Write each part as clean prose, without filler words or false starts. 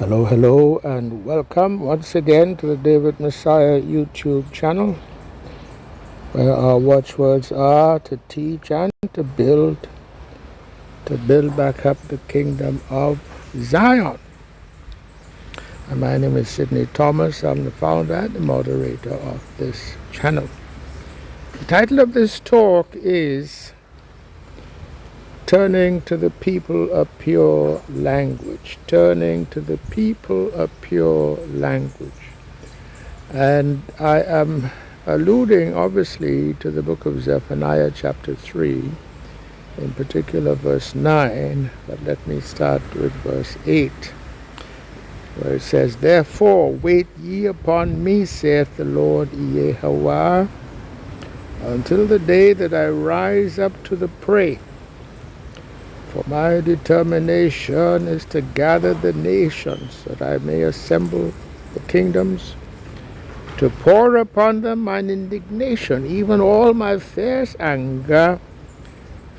Hello, hello, and welcome once again to the David Messiah YouTube channel, where our watchwords are to teach and to build back up the kingdom of Zion. And my name is Sidney Thomas. I'm the founder and the moderator of this channel. The title of this talk is Turning to the People a Pure Language. Turning to the People a Pure Language. And I am alluding obviously to the book of Zephaniah chapter 3, in particular verse 9, but let me start with verse 8, where it says, Therefore wait ye upon me, saith the Lord Yahweh, until the day that I rise up to the prey. For my determination is to gather the nations, that I may assemble the kingdoms, to pour upon them mine indignation, even all my fierce anger,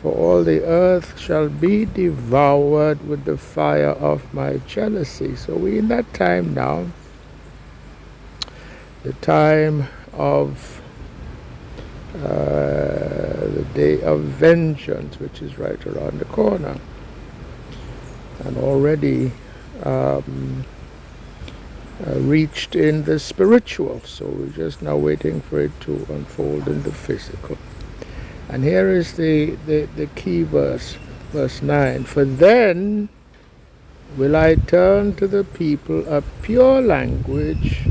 for all the earth shall be devoured with the fire of my jealousy. So we in that time now, the time of the day of vengeance, which is right around the corner. And already reached in the spiritual, so we're just now waiting for it to unfold in the physical. And here is the key verse, verse 9. For then will I turn to the people a pure language,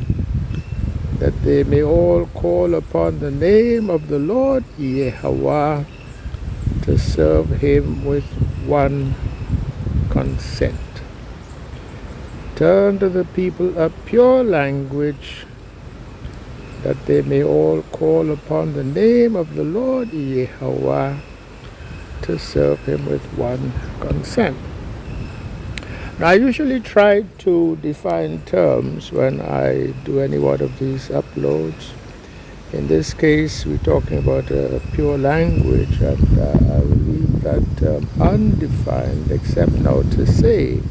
that they may all call upon the name of the Lord Yahweh, to serve him with one consent. Turn to the people a pure language, that they may all call upon the name of the Lord Yahweh, to serve him with one consent. Now, I usually try to define terms when I do any one of these uploads. In this case, we're talking about a pure language, and I will leave that term undefined, except now to say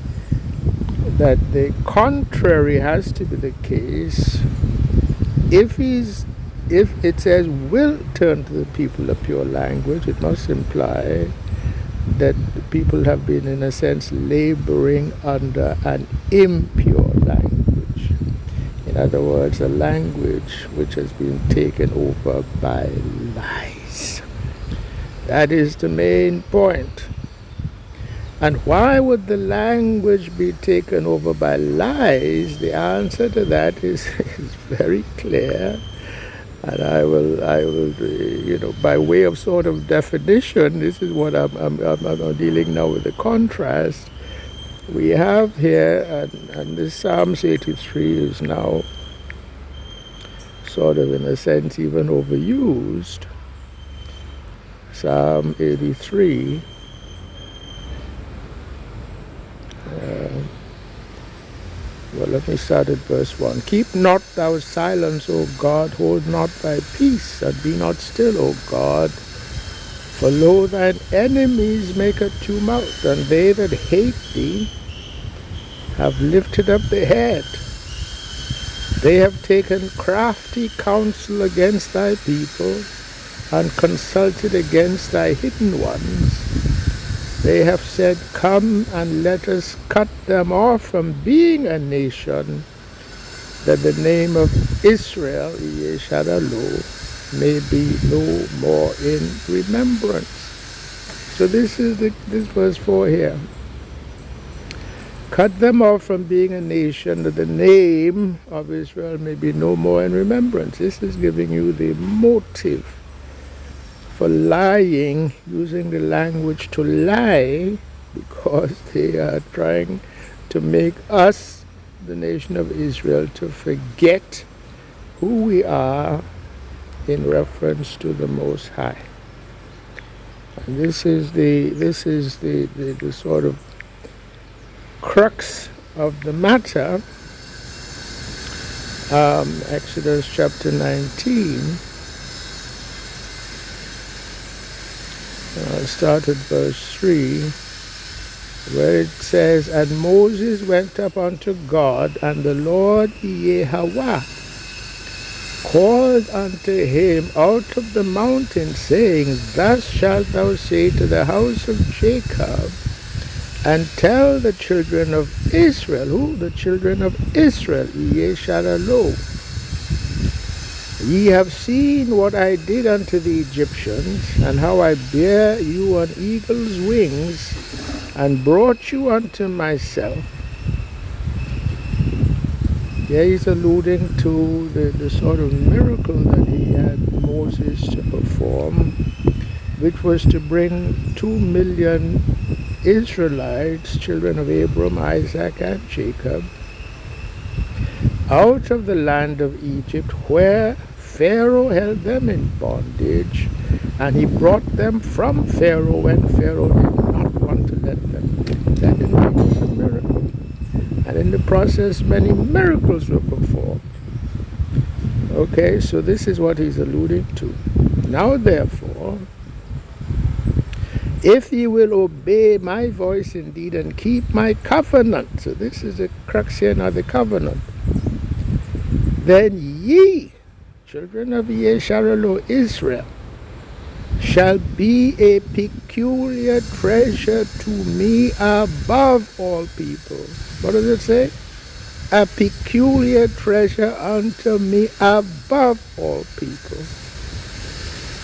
that the contrary has to be the case. If it says will turn to the people a pure language, it must imply that the people have been, in a sense, laboring under an impure language. In other words, a language which has been taken over by lies. That is the main point. And why would the language be taken over by lies? The answer to that is very clear. And I will, by way of sort of definition, this is what I'm dealing now with the contrast. We have here, and this Psalms 83 is now sort of, in a sense, even overused. Psalm 83. Well, let me start at verse 1. Keep not thou silence, O God, hold not thy peace, and be not still, O God. For lo, thine enemies make a tumult, and they that hate thee have lifted up the head. They have taken crafty counsel against thy people, and consulted against thy hidden ones. They have said, Come and let us cut them off from being a nation, that the name of Israel, Yeshadalo, may be no more in remembrance. So this is this verse 4 here. Cut them off from being a nation, that the name of Israel may be no more in remembrance. This is giving you the motive for lying, using the language to lie, because they are trying to make us, the nation of Israel, to forget who we are in reference to the Most High. And this is the sort of crux of the matter. Exodus chapter 19. Start at verse 3. where it says, "And Moses went up unto God, and the Lord Yahweh called unto him out of the mountain, saying, Thus shalt thou say to the house of Jacob, and tell the children of Israel," who? The children of Israel, Yesharalo, "Ye have seen what I did unto the Egyptians, and how I bare you on eagle's wings, and brought you unto myself." Here he's alluding to the sort of miracle that he had Moses to perform, which was to bring 2 million Israelites, children of Abram, Isaac, and Jacob, out of the land of Egypt, where Pharaoh held them in bondage, and he brought them from Pharaoh when Pharaoh did not want to let them. That in fact was a miracle. And in the process, many miracles were performed. Okay, so this is what he's alluding to. Now therefore, if ye will obey my voice indeed and keep my covenant, so this is the crux here now, the covenant, then ye, children of Yesharalo, Israel, shall be a peculiar treasure to me above all people. What does it say? A peculiar treasure unto me above all people.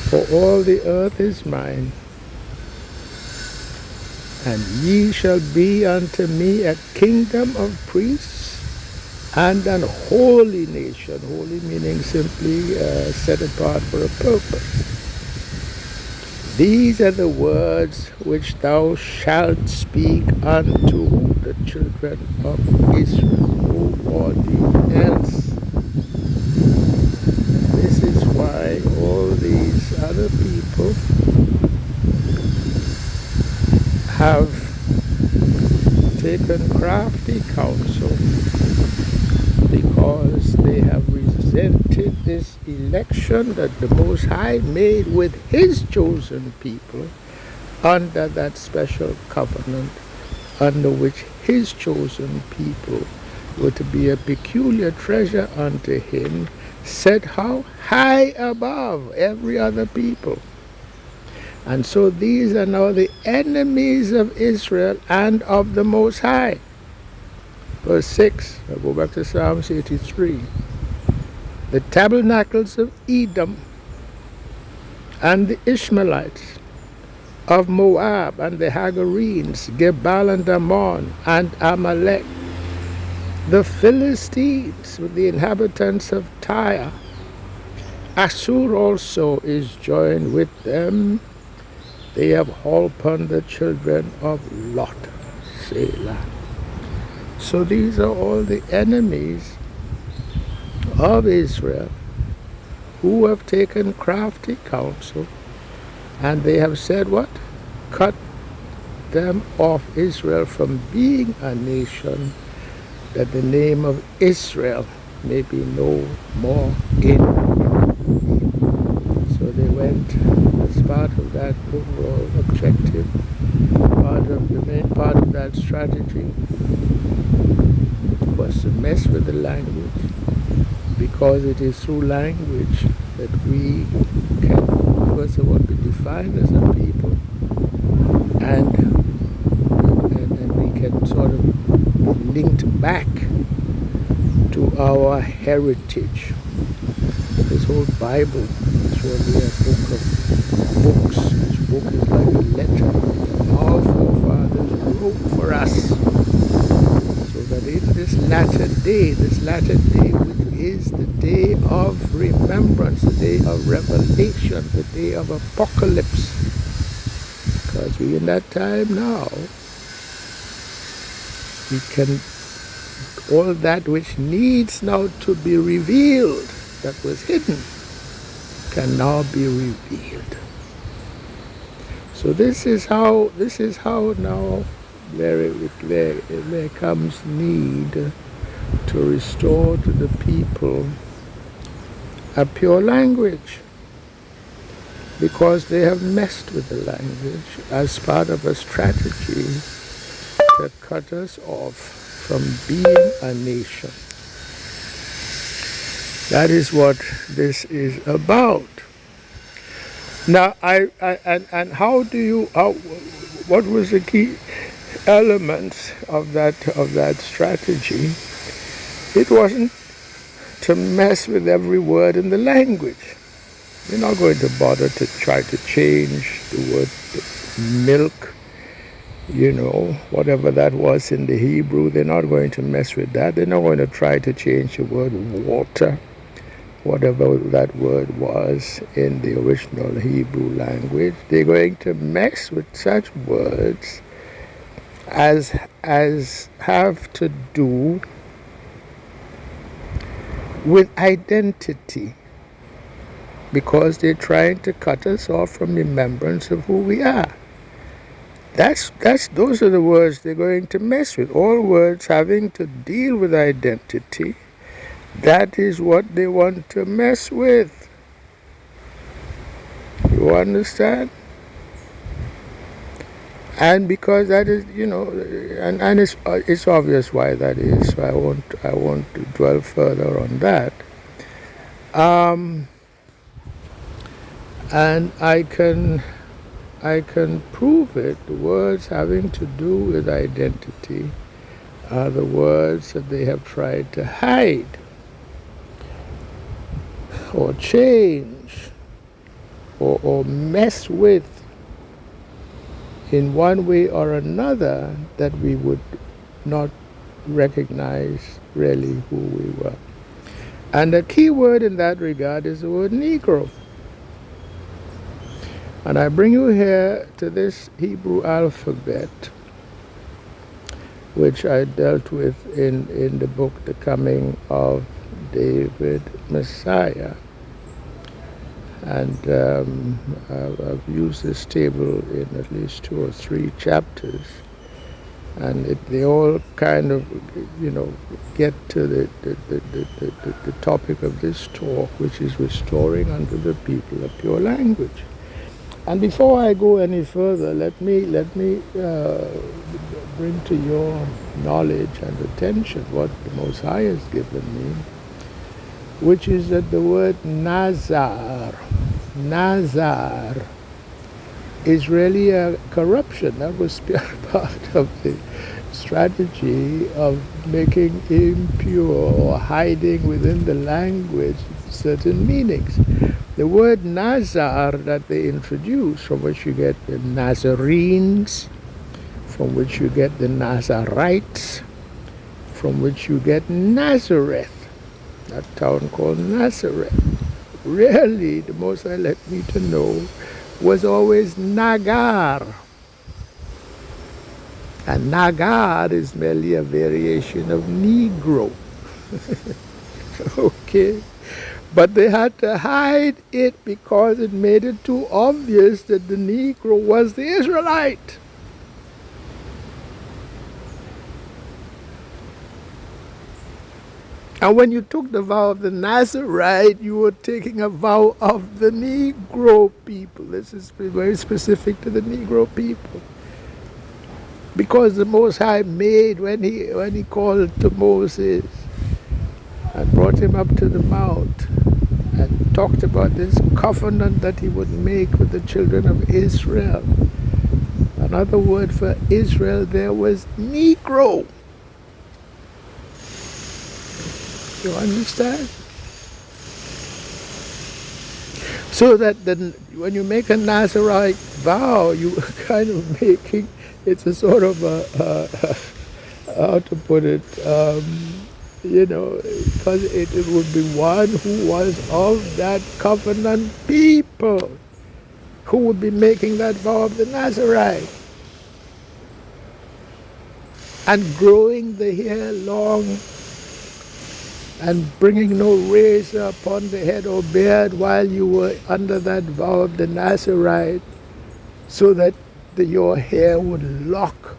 For all the earth is mine. And ye shall be unto me a kingdom of priests and an holy nation. Holy meaning simply set apart for a purpose. These are the words which thou shalt speak unto the children of Israel, nobody else. This is why all these other people have taken crafty counsel, because they have resented this election that the Most High made with his chosen people under that special covenant, under which his chosen people were to be a peculiar treasure unto him, set how high above every other people. And so these are now the enemies of Israel and of the Most High. Verse 6, I'll go back to Psalms 83. The tabernacles of Edom and the Ishmaelites of Moab and the Hagarenes, Gebal and Ammon and Amalek, the Philistines with the inhabitants of Tyre. Assur also is joined with them. They have holpen the children of Lot. Selah. So these are all the enemies of Israel who have taken crafty counsel, and they have said what? Cut them off, Israel, from being a nation, that the name of Israel may be no more in. So they went as part of that overall objective, the main part of that strategy was to mess with the language, because it is through language that we can, first of all, be defined as a people, and we can sort of be linked back to our heritage. This whole Bible is really a book of books. Each book is like a letter that our forefathers wrote for us, so that in this latter day which is the day of remembrance, the day of revelation, the day of apocalypse, because we in that time now, we can, all that which needs now to be revealed, that was hidden, can now be revealed. So this is how now there comes need to restore to the people a pure language, because they have messed with the language as part of a strategy to cut us off from being a nation. That is what this is about. Now, and how do you, what was the key elements of that strategy? It wasn't to mess with every word in the language. You're not going to bother to try to change the word milk, whatever that was in the Hebrew. They're not going to mess with that. They're not going to try to change the word water, whatever that word was in the original Hebrew language. They're going to mess with such words as have to do with identity, because they're trying to cut us off from remembrance of who we are. Those are the words they're going to mess with. All words having to deal with identity. That is what they want to mess with. You understand? And because that is, and it's obvious why that is. So I won't dwell further on that. And I can prove it. The words having to do with identity are the words that they have tried to hide or change or mess with in one way or another, that we would not recognize really who we were. And the key word in that regard is the word Negro. And I bring you here to this Hebrew alphabet, which I dealt with in the book The Coming of David Messiah. And I've used this table in at least 2 or 3 chapters. And they all kind of, get to the topic of this talk, which is restoring unto the people a pure language. And before I go any further, let me bring to your knowledge and attention what the Most High has given me, which is that the word Nazar is really a corruption. That was part of the strategy of making impure or hiding within the language certain meanings. The word Nazar that they introduced, from which you get the Nazarenes, from which you get the Nazarites, from which you get Nazareth, that town called Nazareth. Really, the Most High let me to know, was always Nagar. And Nagar is merely a variation of Negro. Okay? But they had to hide it because it made it too obvious that the Negro was the Israelite. And when you took the vow of the Nazarite, you were taking a vow of the Negro people. This is very specific to the Negro people. Because the Most High made, when he called to Moses and brought him up to the mount and talked about this covenant that he would make with the children of Israel. Another word for Israel there was Negro. You understand? So that then when you make a Nazarite vow, you are kind of making, it's a sort of how to put it, because it would be one who was of that covenant people who would be making that vow of the Nazarite and growing the hair long and bringing no razor upon the head or beard while you were under that vow of the Nazarite, so that your hair would lock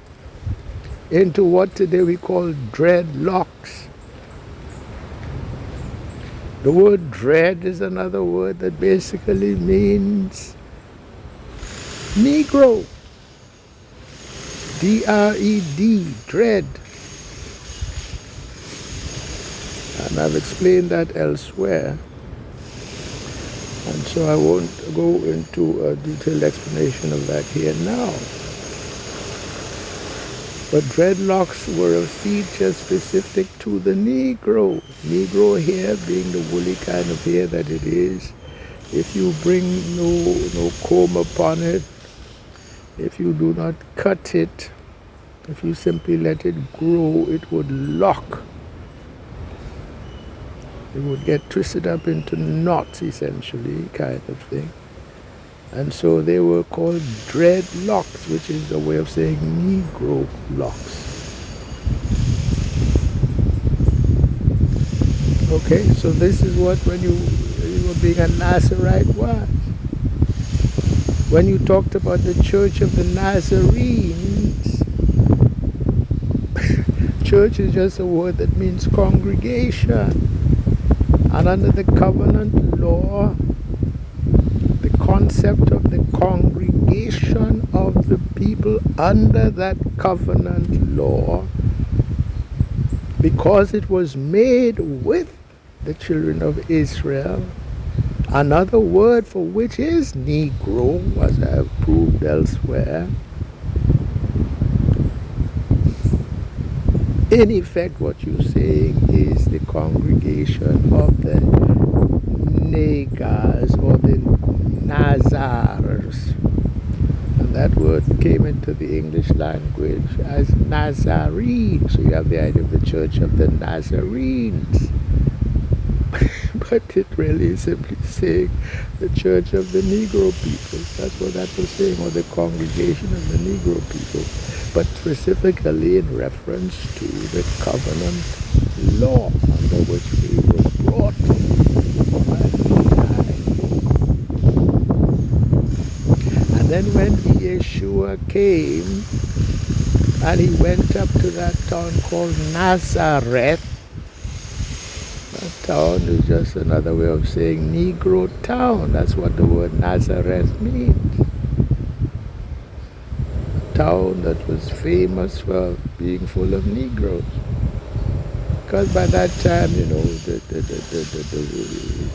into what today we call dreadlocks. The word dread is another word that basically means Negro. D-R-E-D, dread. And I've explained that elsewhere. And so I won't go into a detailed explanation of that here now. But dreadlocks were a feature specific to the Negro. Negro hair being the woolly kind of hair that it is. If you bring no comb upon it, if you do not cut it, if you simply let it grow, it would lock. It would get twisted up into knots, essentially, kind of thing. And so they were called dreadlocks, which is a way of saying Negro locks. Okay, so this is what when you were being a Nazarite was. When you talked about the Church of the Nazarenes, church is just a word that means congregation. And under the covenant law, the concept of the congregation of the people under that covenant law, because it was made with the children of Israel, another word for which is Negro, as I have proved elsewhere. In effect, what you're saying is the congregation of the Negas or the Nazars. And that word came into the English language as Nazarene. So you have the idea of the Church of the Nazarenes. But it really is simply saying the Church of the Negro people. That's what that was saying, or the congregation of the Negro people. But specifically in reference to the covenant law under which we were brought by Lehi. And then when Yeshua came and he went up to that town called Nazareth, that town is just another way of saying Negro town. That's what the word Nazareth means. Town that was famous for being full of Negroes. Because by that time, you know,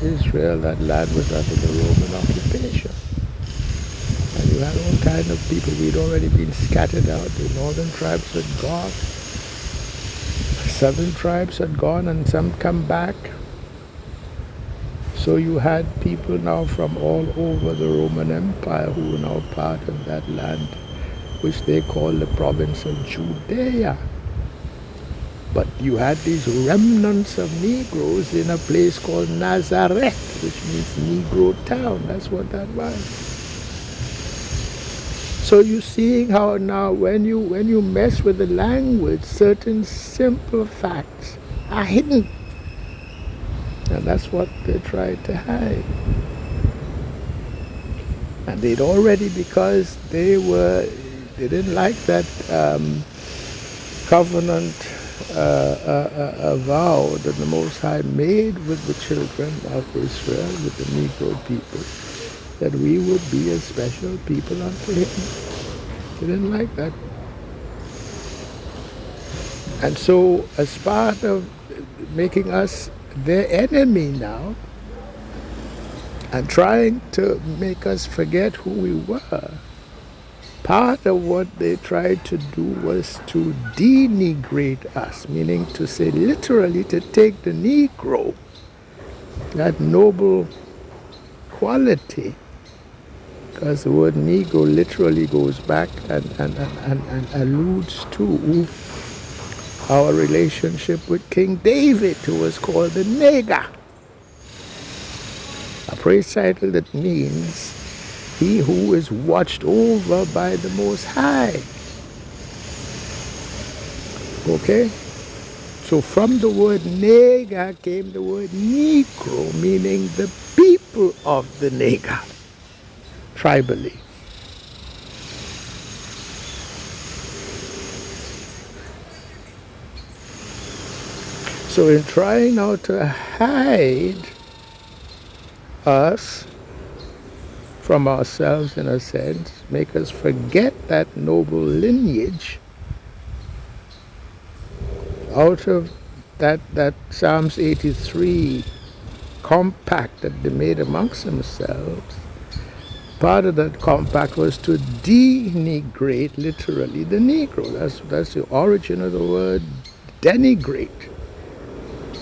Israel, that land was under the Roman occupation. And you had all kind of people. We'd already been scattered out. The northern tribes had gone. Southern tribes had gone, and some come back. So you had people now from all over the Roman Empire who were now part of that land, which they call the province of Judea. But you had these remnants of Negroes in a place called Nazareth, which means Negro town. That's what that was. So you're seeing how now when you mess with the language, certain simple facts are hidden. And that's what they tried to hide. And they'd already, because they didn't like that covenant vow that the Most High made with the children of Israel, with the Negro people, that we would be a special people unto Him. They didn't like that. And so, as part of making us their enemy now, and trying to make us forget who we were, part of what they tried to do was to denigrate us, meaning to say, literally, to take the Negro, that noble quality, because the word Negro literally goes back and alludes to our relationship with King David, who was called the Nega. A praise title that means he who is watched over by the Most High. Okay? So from the word Nega came the word Negro, meaning the people of the Nega, tribally. So in trying now to hide us from ourselves, in a sense, make us forget that noble lineage, out of that Psalms 83 compact that they made amongst themselves, part of that compact was to denigrate literally the Negro. That's the origin of the word denigrate.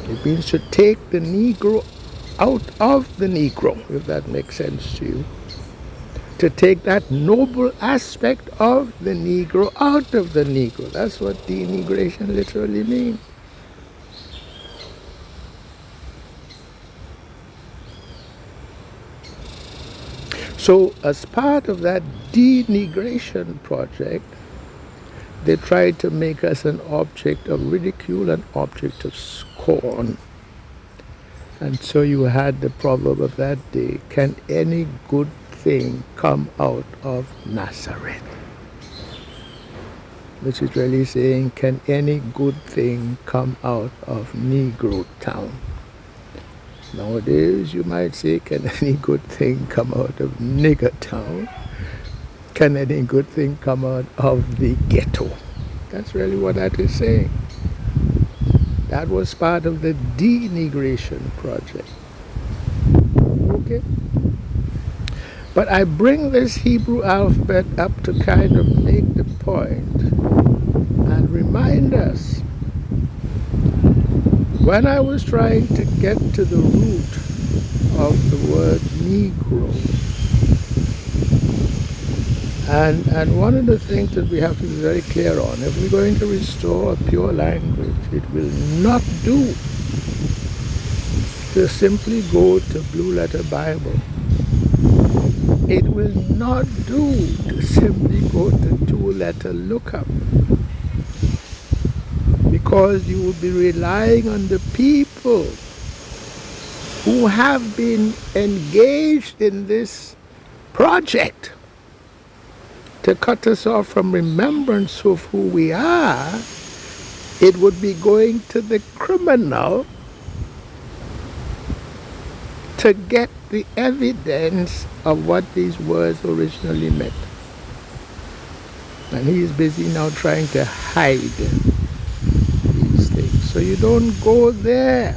It means to take the Negro out of the Negro, if that makes sense to you. To take that noble aspect of the Negro out of the Negro. That's what denigration literally means. So as part of that denigration project, they tried to make us an object of ridicule, an object of scorn. And so you had the proverb of that day, can any good thing come out of Nazareth? Which is really saying, can any good thing come out of Negro Town? Nowadays, you might say, can any good thing come out of Nigger Town? Can any good thing come out of the ghetto? That's really what that is saying. That was part of the denigration project. Okay? But I bring this Hebrew alphabet up to kind of make the point and remind us, when I was trying to get to the root of the word Negro, and one of the things that we have to be very clear on, if we're going to restore a pure language, it will not do to simply go to Blue Letter Bible. It will not do to simply go to two-letter lookup, because you will be relying on the people who have been engaged in this project to cut us off from remembrance of who we are. It would be going to the criminal to get the evidence of what these words originally meant. And he is busy now trying to hide these things. So you don't go there.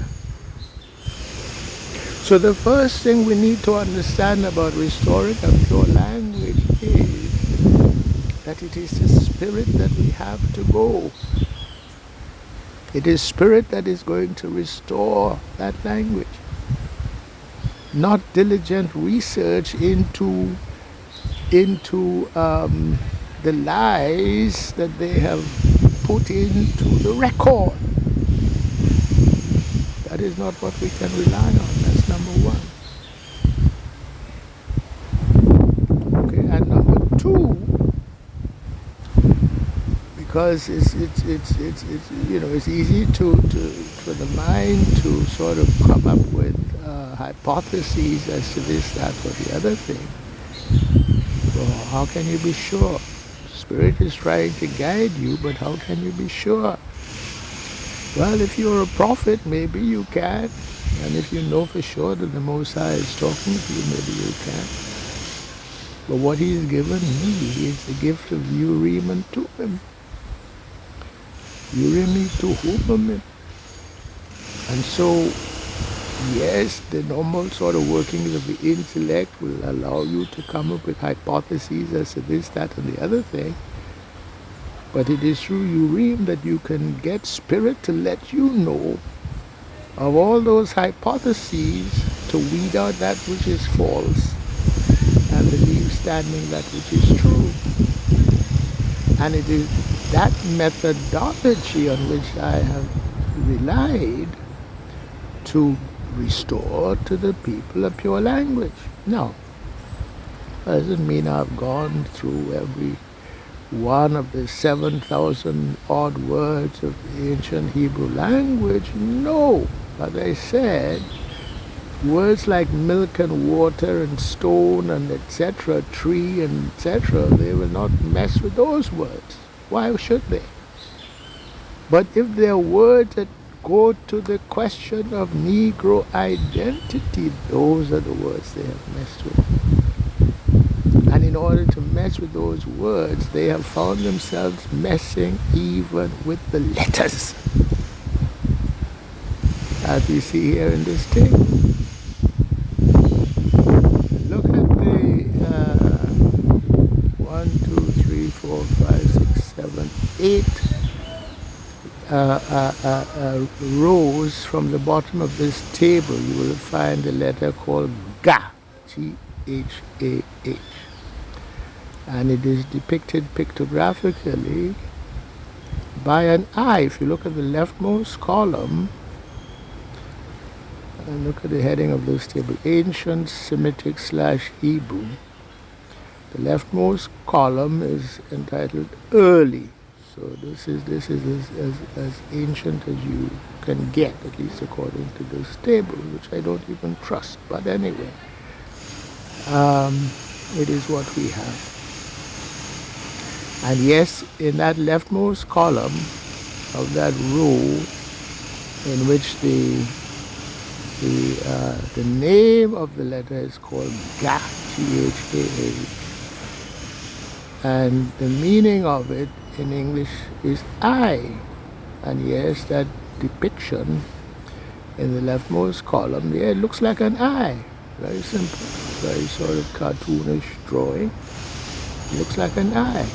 So the first thing we need to understand about restoring a pure language is that it is the Spirit that we have to go. It is Spirit that is going to restore that language. Not diligent research into the lies that they have put into the record. That is not what we can rely on. That's number one. Okay, and number two, because it's easy for the mind to sort of come up with hypotheses as to this, that, or the other thing. So how can you be sure? Spirit is trying to guide you, but how can you be sure? Well, if you're a prophet, maybe you can. And if you know for sure that the Most High is talking to you, maybe you can. But what He's given me is the gift of Urim and Thummim. Urim to Thummim. And so, yes, the normal sort of workings of the intellect will allow you to come up with hypotheses as to this, that, and the other thing. But it is through Urim that you can get Spirit to let you know of all those hypotheses, to weed out that which is false and leave standing that which is true. And it is that methodology on which I have relied to restore to the people a pure language. Now, doesn't mean I've gone through every one of the 7,000 odd words of the ancient Hebrew language. No, as I said, words like milk and water and stone and etc., tree and etc., they will not mess with those words. Why should they? But if they're words that go to the question of Negro identity, those are the words they have messed with. And in order to mess with those words, they have found themselves messing even with the letters. as we see here in this table. Look at the 1, 2, 3, 4, 5, 6, 7, 8 rows from the bottom of this table. You will find the letter called Ga, G-H-A-H. And it is depicted pictographically by an eye. If you look at the leftmost column, and look at the heading of this table, Ancient Semitic / Hebrew. The leftmost column is entitled Early. So this is as ancient as you can get, at least according to this table, which I don't even trust. But anyway, it is what we have. And yes, in that leftmost column of that row, in which the name of the letter is called Ga, G-H-A-H, and the meaning of it in English is eye. And yes, that depiction in the leftmost column there, it looks like an eye. Very simple, very sort of cartoonish drawing. It looks like an eye.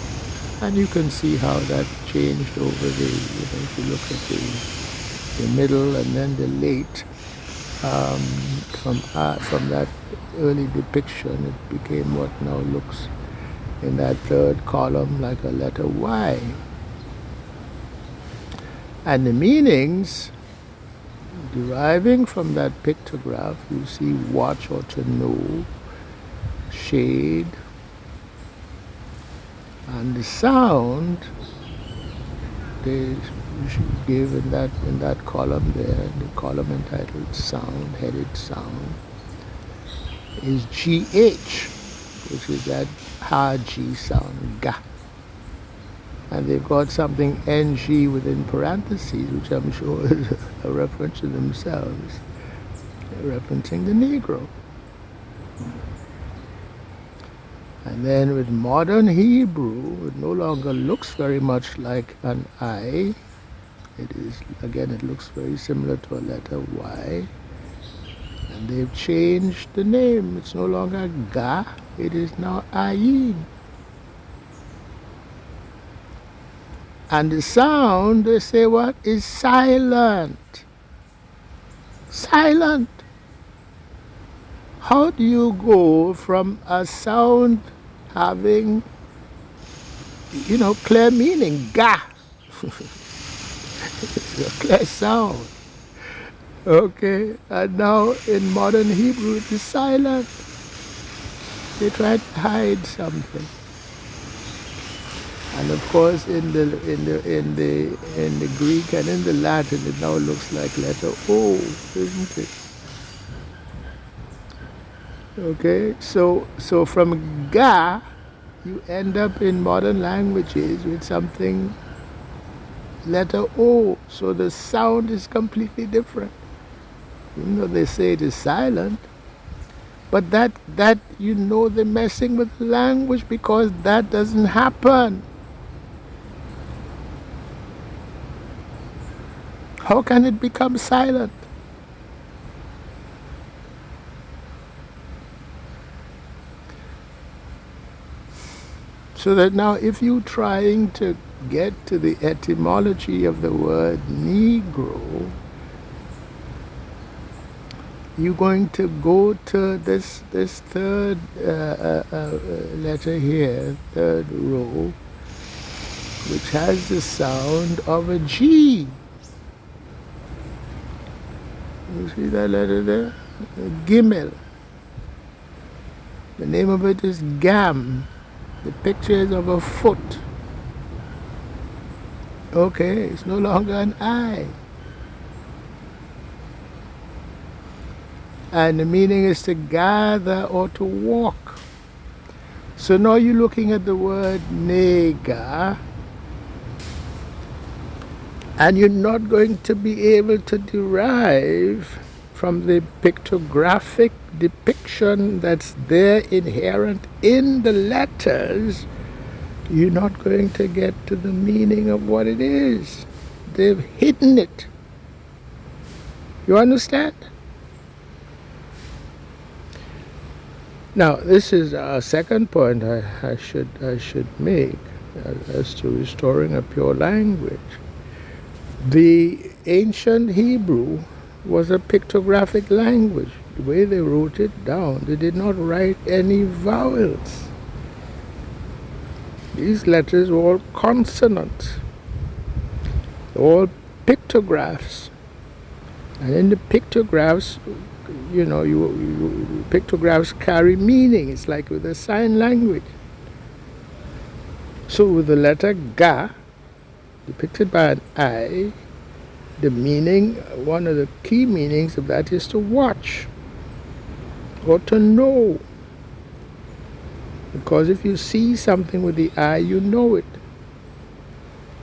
And you can see how that changed over if you look at the middle and then the late, from that early depiction, it became what now looks in that third column like a letter Y. And the meanings deriving from that pictograph, you see watch or to know, shade, and the sound they give in that column there, the column entitled sound, headed sound, is GH, which is that hard G sound, Ga. And they've got something NG within parentheses, which I'm sure is a reference to themselves, referencing the Negro. And then with modern Hebrew, it no longer looks very much like an I. It is, again, it looks very similar to a letter Y. And they've changed the name. It's no longer Ga, it is now Ayin. And the sound, they say what? Is silent. Silent. How do you go from a sound having, clear meaning, Ga? It's a clear sound. Okay, and now in modern Hebrew it is silent. They try to hide something. And of course in the Greek and in the Latin it now looks like letter O, isn't it? Okay, so from Ga, you end up in modern languages with something letter O. So the sound is completely different. Even though they say it is silent, but that they're messing with language, because that doesn't happen. How can it become silent? So that now if you're trying to get to the etymology of the word Negro, you're going to go to this third letter here, third row, which has the sound of a G. You see that letter there? Gimel. The name of it is Gam. The picture is of a foot. Okay, it's no longer an eye. And the meaning is to gather or to walk. So now you're looking at the word nega, and you're not going to be able to derive from the pictographic depiction that's there inherent in the letters. You're not going to get to the meaning of what it is. They've hidden it. You understand? Now, this is a second point I should make as to restoring a pure language. The ancient Hebrew was a pictographic language. The way they wrote it down, they did not write any vowels. These letters were all consonants, all pictographs. And in the pictographs, pictographs carry meaning. It's like with a sign language. So with the letter Ga, depicted by an eye, the meaning, one of the key meanings of that is to watch or to know. Because if you see something with the eye, you know it.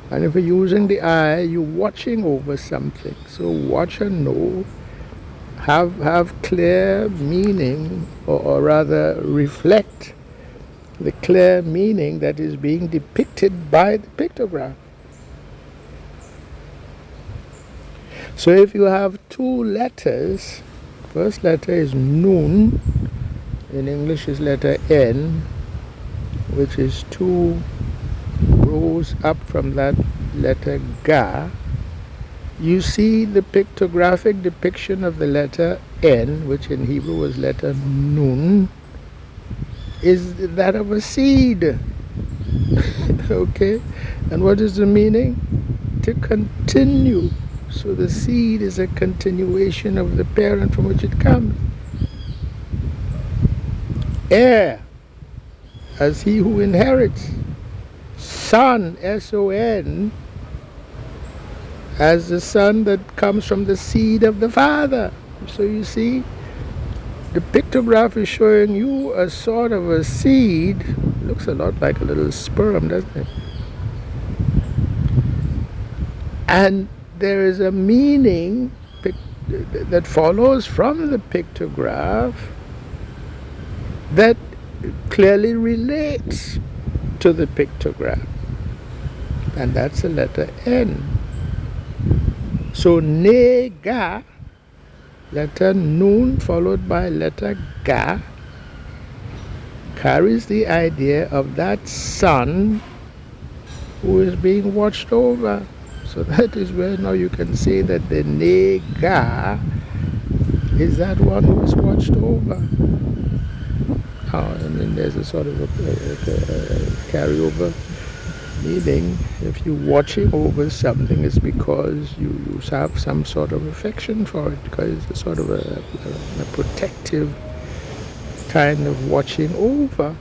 And if you're using the eye, you're watching over something. So watch and know have clear meaning, or rather reflect the clear meaning that is being depicted by the pictograph. So if you have two letters, first letter is Nun, in English is letter N, which is two rows up from that letter Ga. You see the pictographic depiction of the letter N, which in Hebrew was letter Nun, is that of a seed. Okay? And what is the meaning? To continue. So the seed is a continuation of the parent from which it comes. Heir, as he who inherits. Son, S-O-N, as the son that comes from the seed of the father. So you see, the pictograph is showing you a sort of a seed. Looks a lot like a little sperm, doesn't it? And there is a meaning that follows from the pictograph that clearly relates to the pictograph. And that's the letter N. So Nega, letter Nun followed by letter Ga, carries the idea of that son who is being watched over. So that is where now you can say that the Nega is that one who is watched over. I mean, there's a sort of a carryover meaning. If you're watching over something, it's because you have some sort of affection for it, because it's a sort of a protective kind of watching over.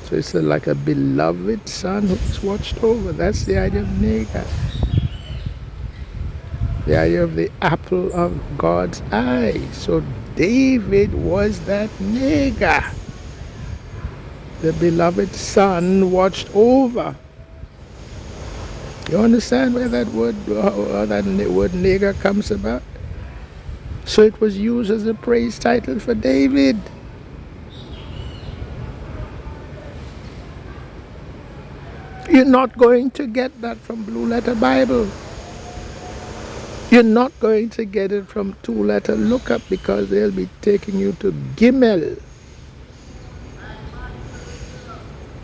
So it's like a beloved son who's watched over. That's the idea of Nega. The idea of the apple of God's eye. So David was that Nega. The beloved son watched over. You understand where that word Nega comes about? So it was used as a praise title for David. You're not going to get that from Blue Letter Bible. You're not going to get it from Two Letter Lookup, because they'll be taking you to Gimel.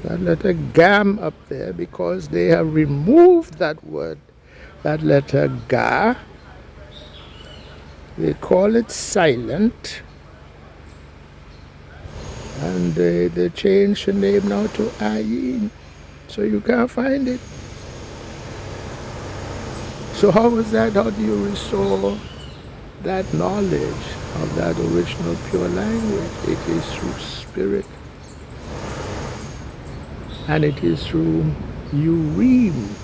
That letter Gam up there, because they have removed that word, that letter Ga. They call it silent. And they changed the name now to Ayin. So you can't find it. So how is that? How do you restore that knowledge of that original pure language? It is through spirit. And it is through Urim,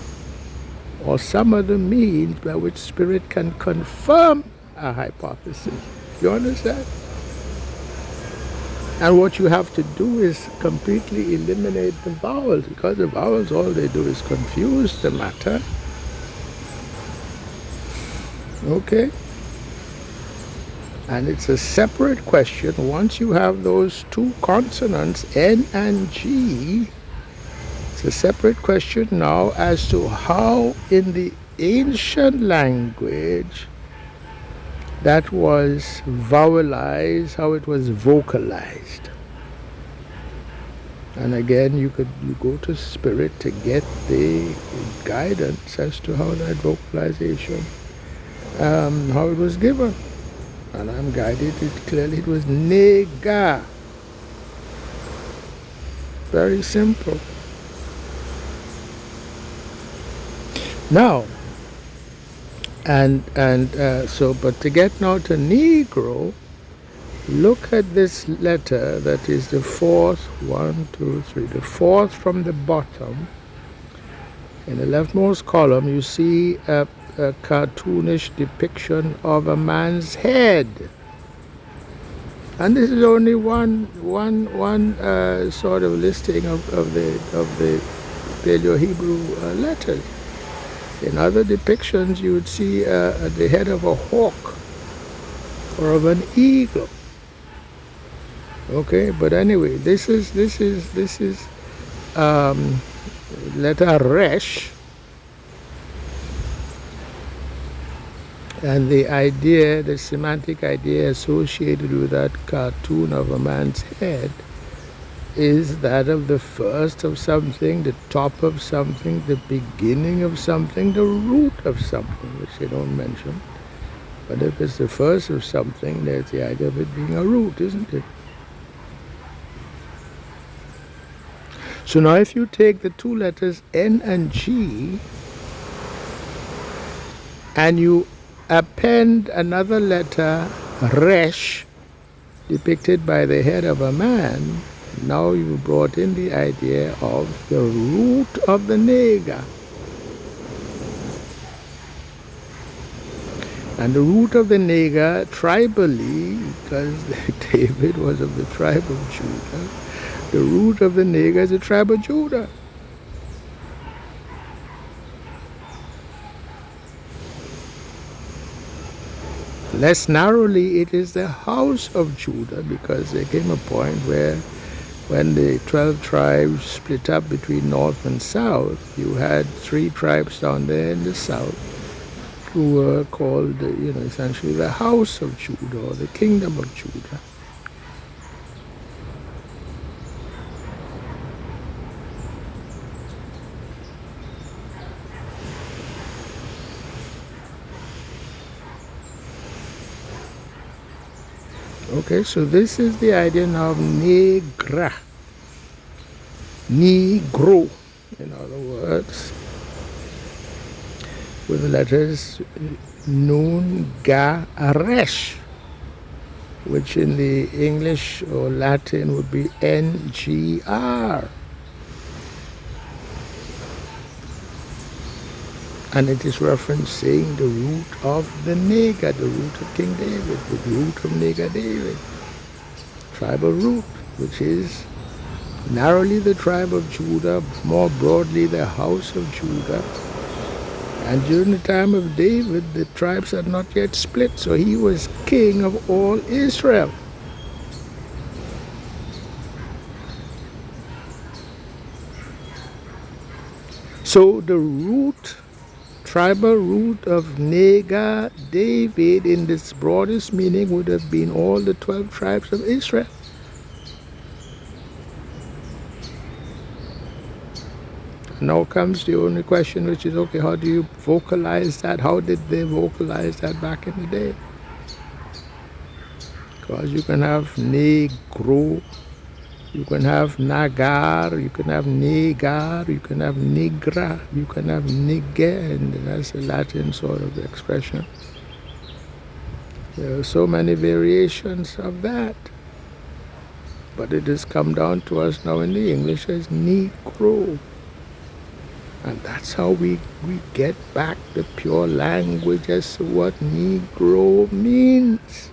or some other means by which spirit can confirm a hypothesis. You understand? And what you have to do is completely eliminate the vowels, because the vowels, all they do is confuse the matter. Okay? And it's a separate question. Once you have those two consonants, N and G, it's a separate question now as to how in the ancient language that was vowelized, how it was vocalized. And again, you go to Spirit to get the guidance as to how that vocalization, how it was given. And I'm guided, it was nega. Very simple. Now, but to get now to Negro, look at this letter that is the fourth, the fourth from the bottom. In the leftmost column, you see a cartoonish depiction of a man's head. And this is only one sort of listing of the Paleo-Hebrew letters. In other depictions, you would see the head of a hawk or of an eagle. Okay, but anyway, this is letter Resh, and the semantic idea associated with that cartoon of a man's head is that of the first of something, the top of something, the beginning of something, the root of something, which they don't mention. But if it's the first of something, there's the idea of it being a root, isn't it? So now if you take the two letters N and G and you append another letter, Resh, depicted by the head of a man, now you brought in the idea of the root of the nega. And the root of the nega, tribally, because David was of the tribe of Judah, the root of the nega is the tribe of Judah. Less narrowly, it is the house of Judah, because there came a point where when the 12 tribes split up between north and south, you had 3 tribes down there in the south who were called, essentially the house of Judah or the kingdom of Judah. Okay, so this is the idea now of negra. Negro, in other words, with the letters Nun, Ga, Resh, which in the English or Latin would be NGR. And it is referencing the root of the nega, the root of King David, the root of nega David, tribal root, which is narrowly the tribe of Judah, more broadly the house of Judah. And during the time of David, the tribes had not yet split, so he was king of all Israel. So the root, tribal root of nega David in this broadest meaning would have been all the 12 tribes of Israel. Now comes the only question, which is, okay, how do you vocalize that? How did they vocalize that back in the day? Because you can have negro, you can have nagar, you can have negar, you can have nigra, you can have nigge, and that's a Latin sort of expression. There are so many variations of that. But it has come down to us now in the English as negro. And that's how we get back the pure language as to what Negro means.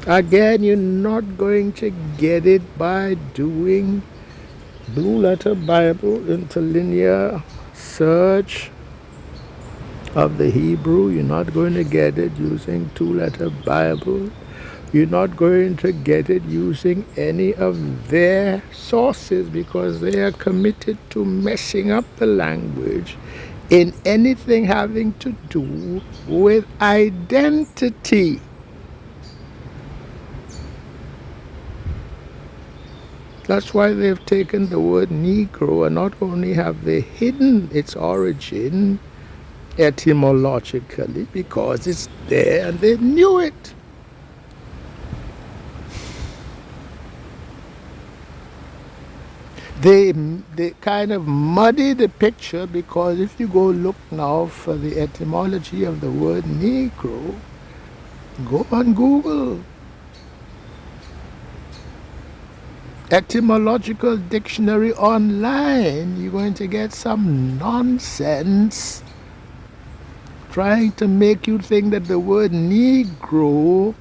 Again, you're not going to get it by doing Blue Letter Bible interlinear search of the Hebrew. You're not going to get it using Two-Letter Bible. You're not going to get it using any of their sources, because they are committed to messing up the language in anything having to do with identity. That's why they've taken the word Negro, and not only have they hidden its origin etymologically, because it's there and they knew it. They kind of muddy the picture, because if you go look now for the etymology of the word Negro, go on Google. Etymological dictionary online, you're going to get some nonsense trying to make you think that the word Negro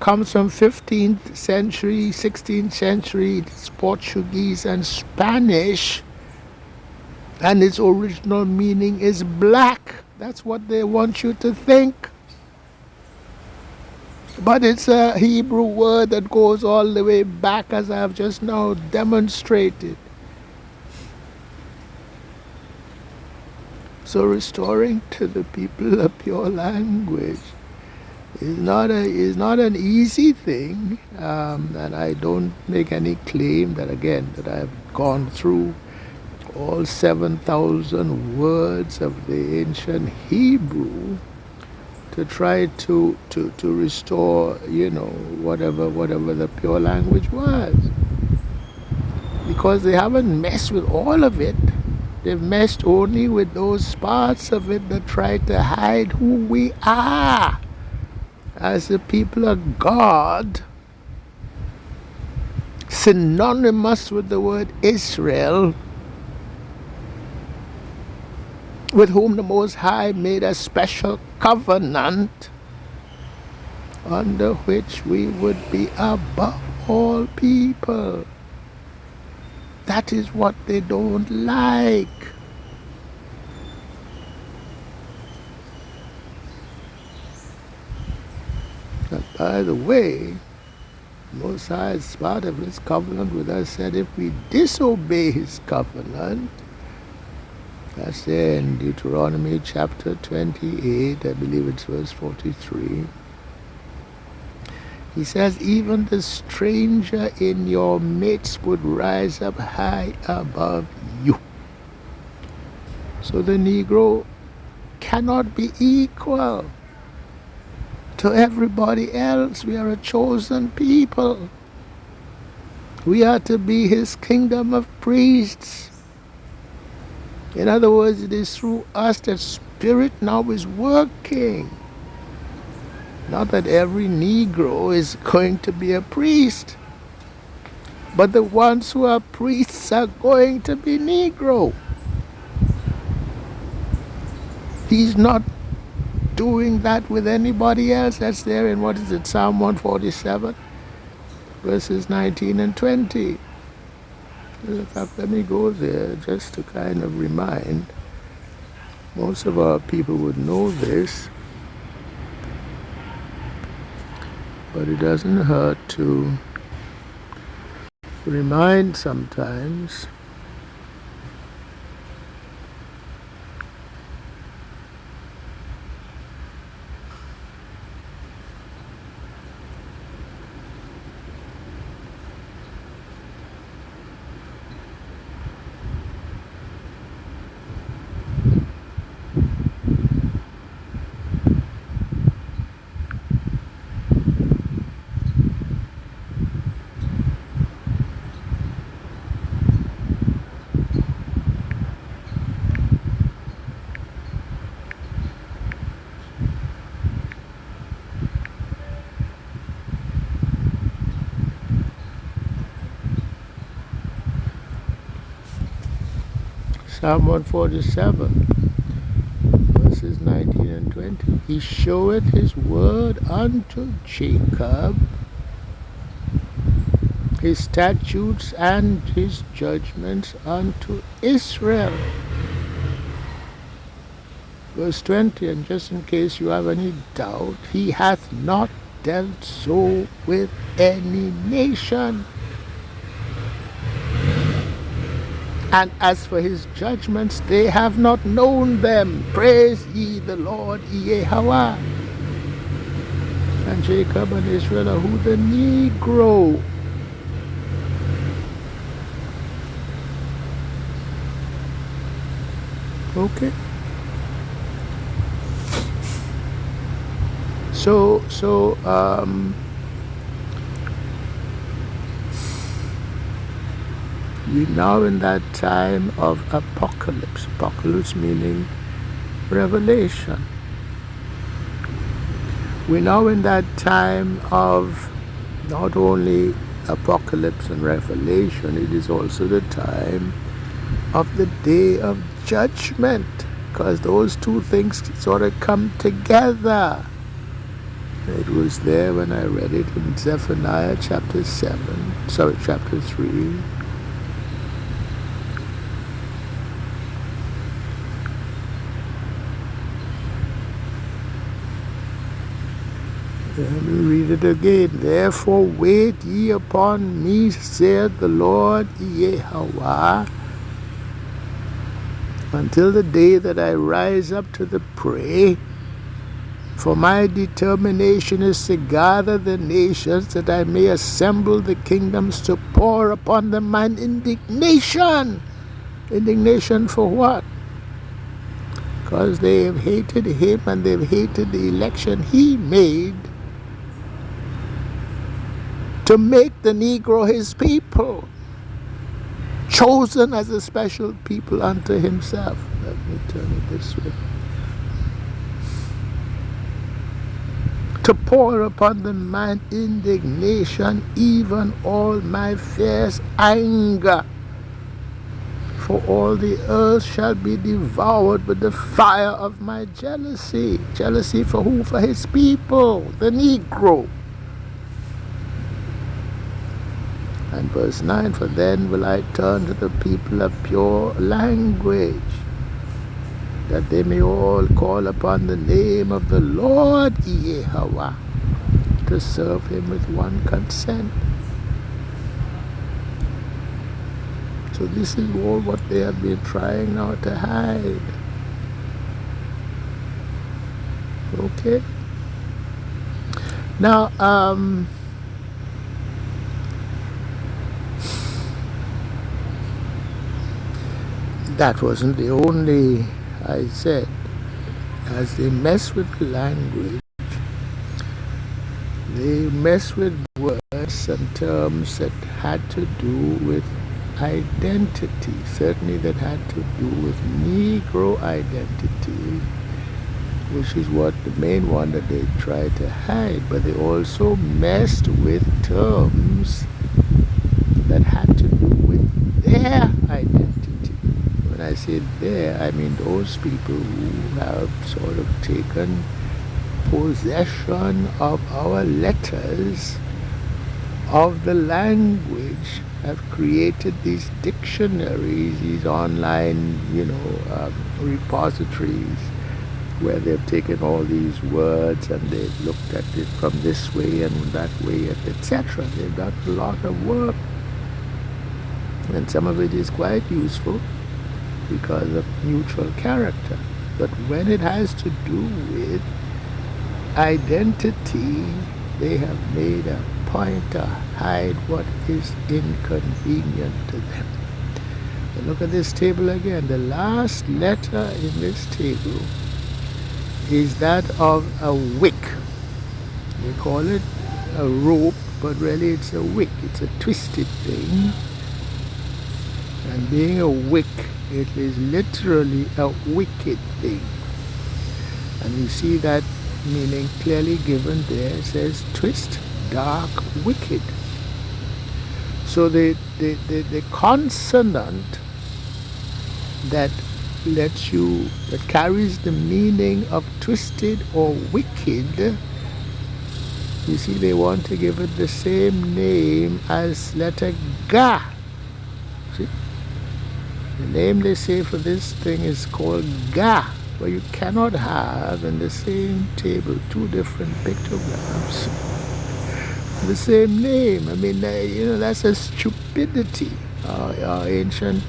comes from 15th century, 16th century, it's Portuguese and Spanish, and its original meaning is black. That's what they want you to think. But it's a Hebrew word that goes all the way back, as I have just now demonstrated. So restoring to the people a pure language is not an easy thing, and I don't make any claim that, again, that I've gone through all 7,000 words of the ancient Hebrew to try to restore, whatever the pure language was. Because they haven't messed with all of it. They've messed only with those parts of it that try to hide who we are as the people of God, synonymous with the word Israel, with whom the Most High made a special covenant under which we would be above all people. That is what they don't like. And by the way, Most High, as part of his covenant with us, said if we disobey his covenant, that's there in Deuteronomy chapter 28, I believe it's verse 43. He says, even the stranger in your midst would rise up high above you. So the Negro cannot be equal to everybody else. We are a chosen people. We are to be his kingdom of priests. In other words, it is through us that Spirit now is working. Not that every Negro is going to be a priest, but the ones who are priests are going to be Negro. He's not doing that with anybody else. That's there in, Psalm 147, verses 19 and 20. In fact, let me go there just to kind of remind. Most of our people would know this, but it doesn't hurt to remind sometimes. Psalm 147, verses 19 and 20. He showeth his word unto Jacob, his statutes and his judgments unto Israel. Verse 20, and just in case you have any doubt, he hath not dealt so with any nation. And as for his judgments, they have not known them. Praise ye the Lord Yahweh. And Jacob and Israel are who? The Negro. Okay. So we now in that time of apocalypse. Apocalypse meaning revelation. We're now in that time of not only apocalypse and revelation, it is also the time of the day of judgment, because those two things sort of come together. It was there when I read it in Zephaniah chapter 3. Let me read it again. Therefore wait ye upon me, saith the Lord Yahweh, until the day that I rise up to the prey. For my determination is to gather the nations, that I may assemble the kingdoms, to pour upon them mine indignation. Indignation for what? Because they have hated him and they've hated the election he made to make the Negro his people, chosen as a special people unto himself. Let me turn it this way. To pour upon them mine indignation, even all my fierce anger. For all the earth shall be devoured with the fire of my jealousy. Jealousy for who? For his people, the Negro. And verse 9, for then will I turn to the people of pure language, that they may all call upon the name of the Lord Yahweh, to serve him with one consent. So this is all what they have been trying now to hide. Okay? Now, that wasn't the only, I said, as they mess with language, they mess with words and terms that had to do with identity, certainly that had to do with Negro identity, which is what the main one that they tried to hide, but they also messed with terms that had to do with their identity. When I say there, I mean those people who have sort of taken possession of our letters, of the language, have created these dictionaries, these online, repositories, where they've taken all these words and they've looked at it from this way and that way, etc. They've done a lot of work, and some of it is quite useful because of mutual character. But when it has to do with identity, they have made a point to hide what is inconvenient to them. But look at this table again. The last letter in this table is that of a wick. They call it a rope, but really it's a wick. It's a twisted thing. And being a wick, it is literally a wicked thing. And you see that meaning clearly given there. It says twist, dark, wicked. So the consonant that carries the meaning of twisted or wicked, you see they want to give it the same name as letter Ga. See? The name they say for this thing is called Ga, where you cannot have in the same table two different pictographs. The same name. I mean, that's a stupidity. Our ancient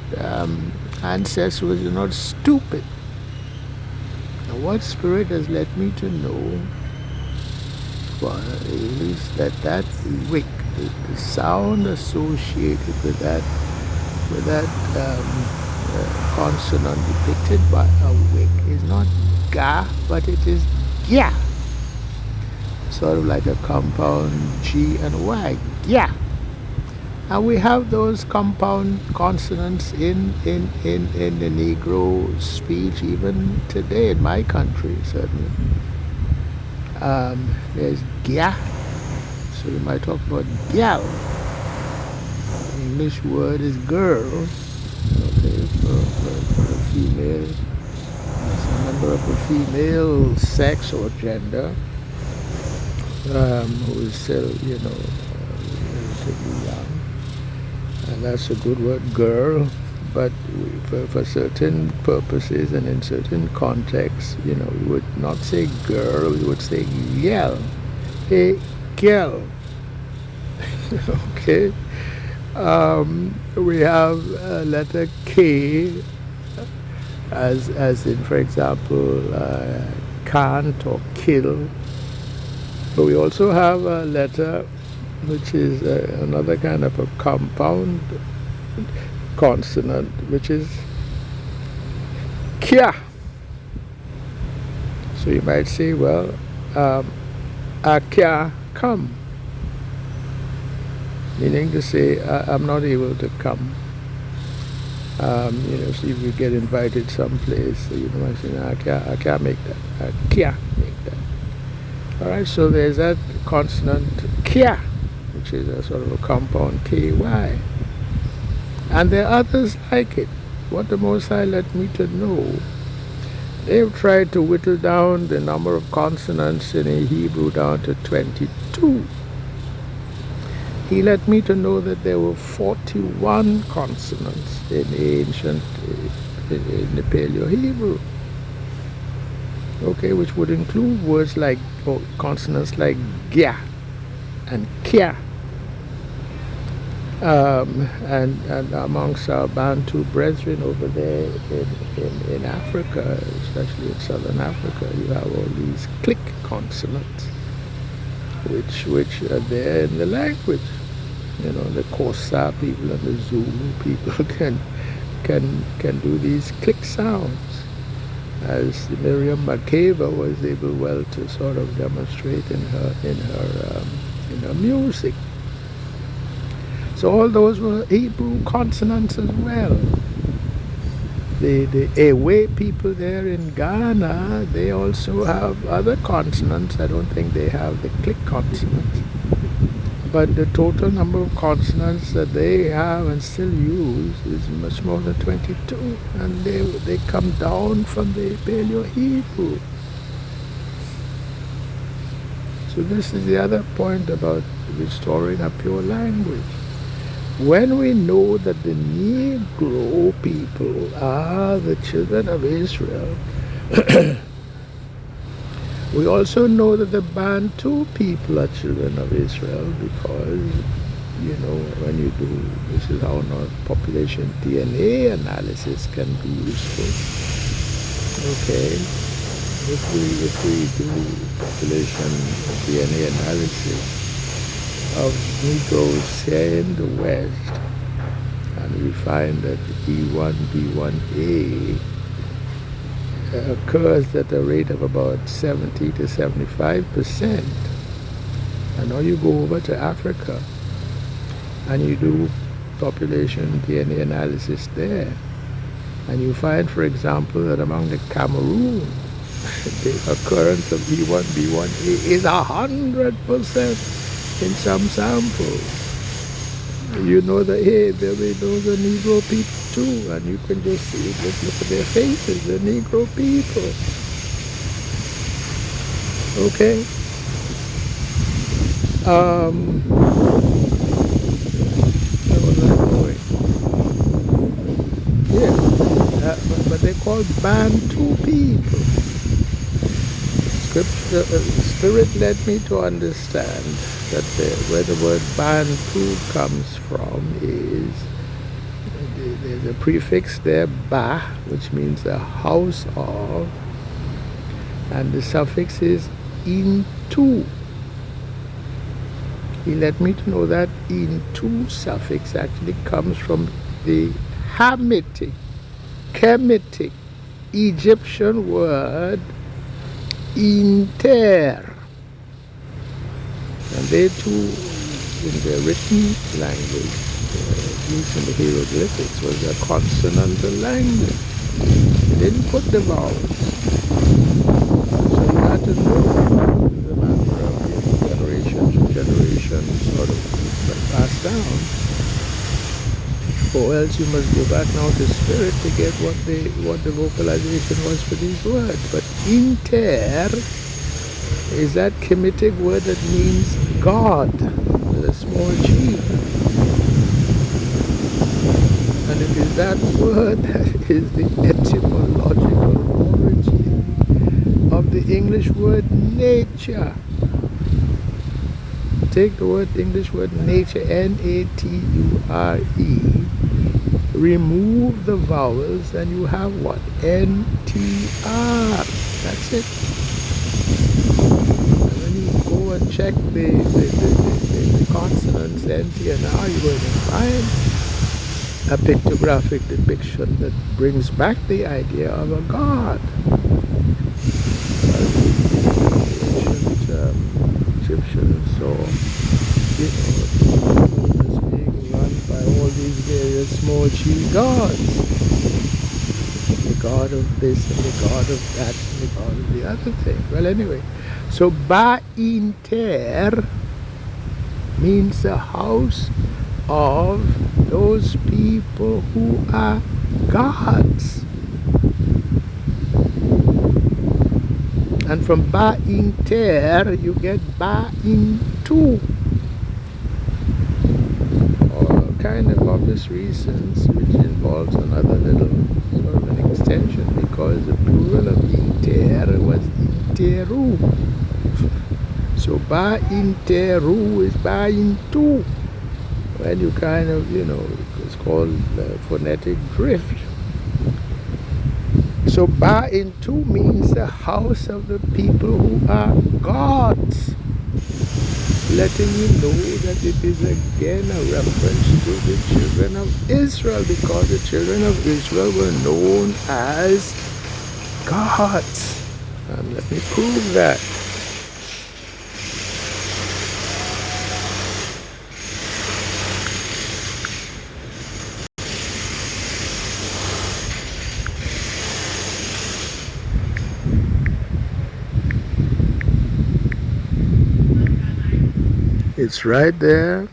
ancestors were not stupid. Now, what Spirit has led me to know is that wick, the sound associated with that consonant depicted by a wick is not ga, but it is gya. Sort of like a compound G and Y, gya. And we have those compound consonants in the Negro speech even today in my country, certainly. There's gya, so you might talk about gal. The English word is girl, okay, for a female. It's a member of a female sex or gender who is still, relatively young. And that's a good word, girl. But for certain purposes and in certain contexts, we would not say girl, we would say yell. Hey, girl. Okay. We have letter K as in, for example, can't or kill. But we also have a letter which is another kind of a compound consonant, which is kya. So you might say, well, kya come, meaning to say I'm not able to come. So if you get invited someplace, you might say, I can't make that. Kya make that. All right, so there's that consonant kya, which is a sort of a compound ky. And there are others like it. What the Most High let me to know, they've tried to whittle down the number of consonants in a Hebrew down to 22. He let me to know that there were 41 consonants in ancient, in the Paleo-Hebrew. Okay, which would include words like, or consonants like gya and kya. And amongst our Bantu brethren over there in Africa, especially in southern Africa, you have all these click consonants, which are there in the language. The Xhosa people and the Zulu people can do these click sounds, as Miriam Makeba was able well to sort of demonstrate in her music. So all those were Hebrew consonants as well. The Ewe people there in Ghana, they also have other consonants. I don't think they have the click consonants. But the total number of consonants that they have and still use is much more than 22. And they come down from the Paleo-Hebrew. So this is the other point about restoring a pure language. When we know that the Negro people are the children of Israel, we also know that the Bantu people are children of Israel because, when you do, this is how population DNA analysis can be useful. Okay, if we do population DNA analysis of Negroes here in the West, and we find that B1, B1A occurs at a rate of about 70 to 75%. And now you go over to Africa and you do population DNA analysis there, and you find, for example, that among the Cameroon, the occurrence of B1, B1A is 100%. In some samples, you know that, hey, those are Negro people too, and you can just see, just look at their faces, they're Negro people. Okay? Where was I going? Yeah, but they're called Bantu people. Spirit led me to understand that where the word Bantu comes from is there's a prefix there, ba, which means the house of, and the suffix is into. He let me to know that into suffix actually comes from the Hamitic, Kemetic, Egyptian word inter. And they too, in their written language, used in the hieroglyphics, was a consonantal language. They didn't put the vowels. So you had to know the matter of generation to generation sort of passed down. Or else you must go back now to spirit to get what the vocalization was for these words. But inter is that Kemetic word that means God, with a small g. And it is that word that is the etymological origin of the English word nature. Take the English word nature, Nature, remove the vowels, and you have what? NTR. That's it. And when you go and check the consonants, NT and R, you're going to find a pictographic depiction that brings back the idea of a god. Egyptians saw, was being run by all these various small g gods. The god of this and the god of that and the god of the other thing. Well, anyway, so Ba-inter means the house of those people who are gods. And from ba-inter, you get ba-into. For kind of obvious reasons, which involves another little sort of an extension, because the plural of inter was interu. So ba-interu is ba-into. When you kind of, it's called phonetic drift. So ba-into means the house of the people who are gods, letting you know that it is again a reference to the children of Israel, because the children of Israel were known as gods. And let me prove that. It's right there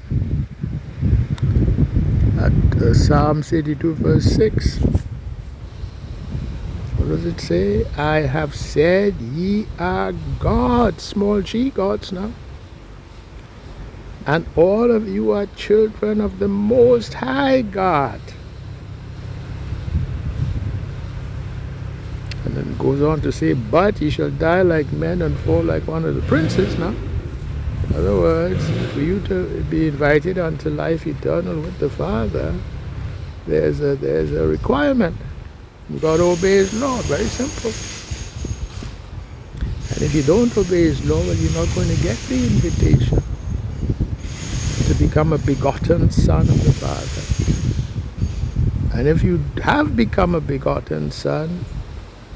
at Psalms 82 verse 6. What does it say? I have said ye are gods, small g gods now. And all of you are children of the Most High God. And then it goes on to say, but ye shall die like men and fall like one of the princes now. In other words, for you to be invited unto life eternal with the Father, there's a requirement. You've got to obey His law. Very simple. And if you don't obey His law, well, you're not going to get the invitation to become a begotten son of the Father. And if you have become a begotten son,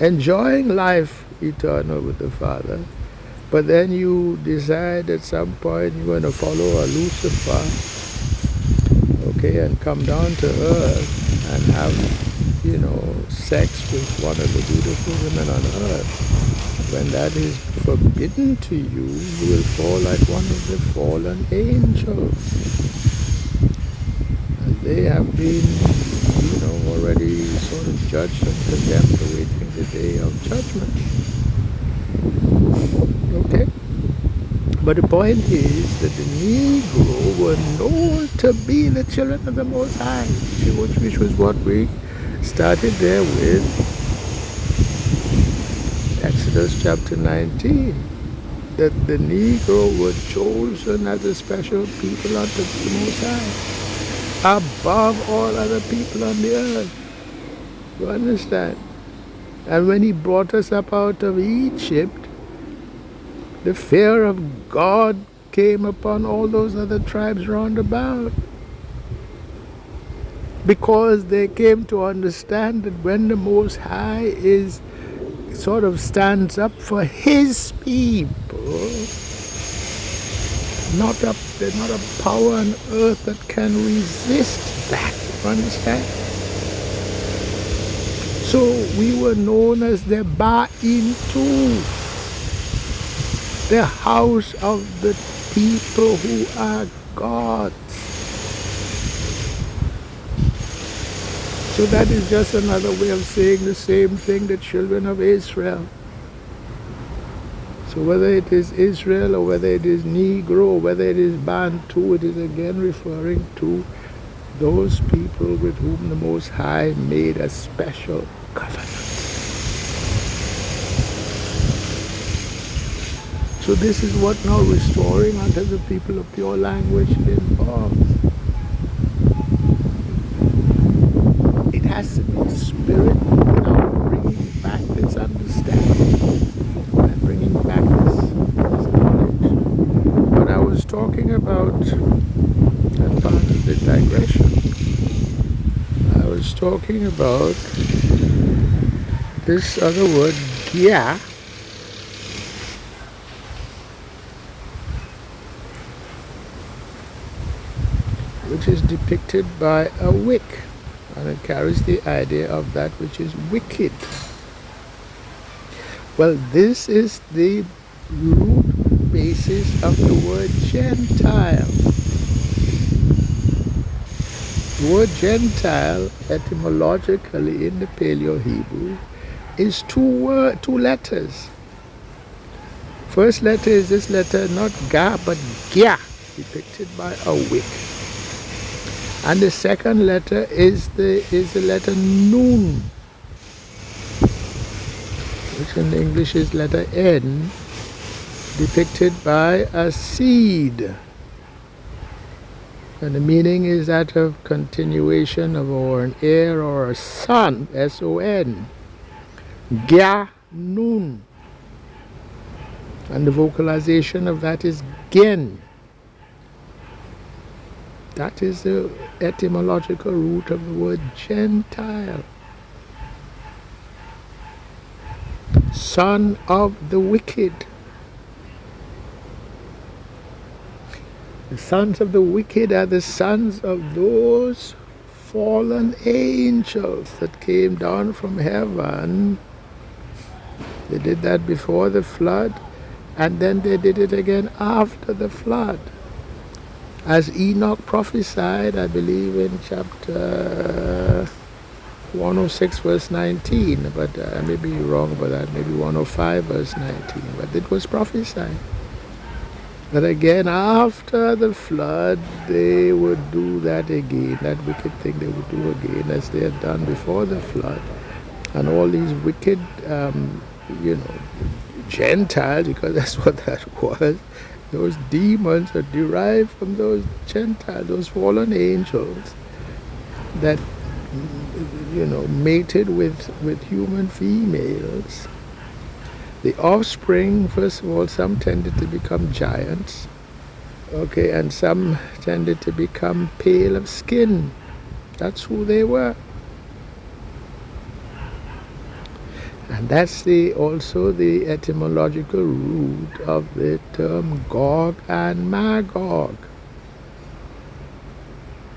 enjoying life eternal with the Father, but then you decide at some point you're going to follow a Lucifer, okay, and come down to earth and have, sex with one of the beautiful women on earth. When that is forbidden to you, you will fall like one of the fallen angels. And they have been, already sort of judged and condemned, awaiting the day of judgment. Okay? But the point is that the Negro were known to be the children of the Most High, which was what we started there with Exodus chapter 19, that the Negro were chosen as a special people unto the Most High. above all other people on the earth. You understand? And when he brought us up out of Egypt, the fear of God came upon all those other tribes round about. Because they came to understand that when the Most High is sort of stands up for his people, there's not a power on earth that can resist that. You understand? So we were known as the Ba'intu, the house of the people who are God's. So that is just another way of saying the same thing, the children of Israel. So whether it is Israel or whether it is Negro or whether it is Bantu, it is again referring to those people with whom the Most High made a special covenant. So this is what now restoring unto the people a pure language involves. It has to be spirit now bringing back this understanding and bringing back this knowledge. But I was talking about, and part of the digression, I was talking about this other word, Gia, which is depicted by a wick, and it carries the idea of that which is wicked. Well, this is the root basis of the word Gentile. The word Gentile, etymologically in the Paleo Hebrew, is two letters. First letter is this letter, not Ga, but Gia, depicted by a wick. And the second letter is the letter Nun, which in English is letter N, depicted by a seed. And the meaning is that of continuation of or an heir or a son, S-O-N. Gya Nun. And the vocalization of that is Gen. That is the etymological root of the word Gentile. Son of the wicked. The sons of the wicked are the sons of those fallen angels that came down from heaven. They did that before the flood, and then they did it again after the flood. As Enoch prophesied, I believe in chapter 106 verse 19, but I may be wrong about that, maybe 105 verse 19, but it was prophesied that again after the flood they would do that again, that wicked thing they would do again as they had done before the flood. And all these wicked, Gentiles, because that's what that was, those demons are derived from those Gentiles, those fallen angels that, mated with human females. The offspring, first of all, some tended to become giants, okay, and some tended to become pale of skin. That's who they were. And that's also the etymological root of the term Gog and Magog.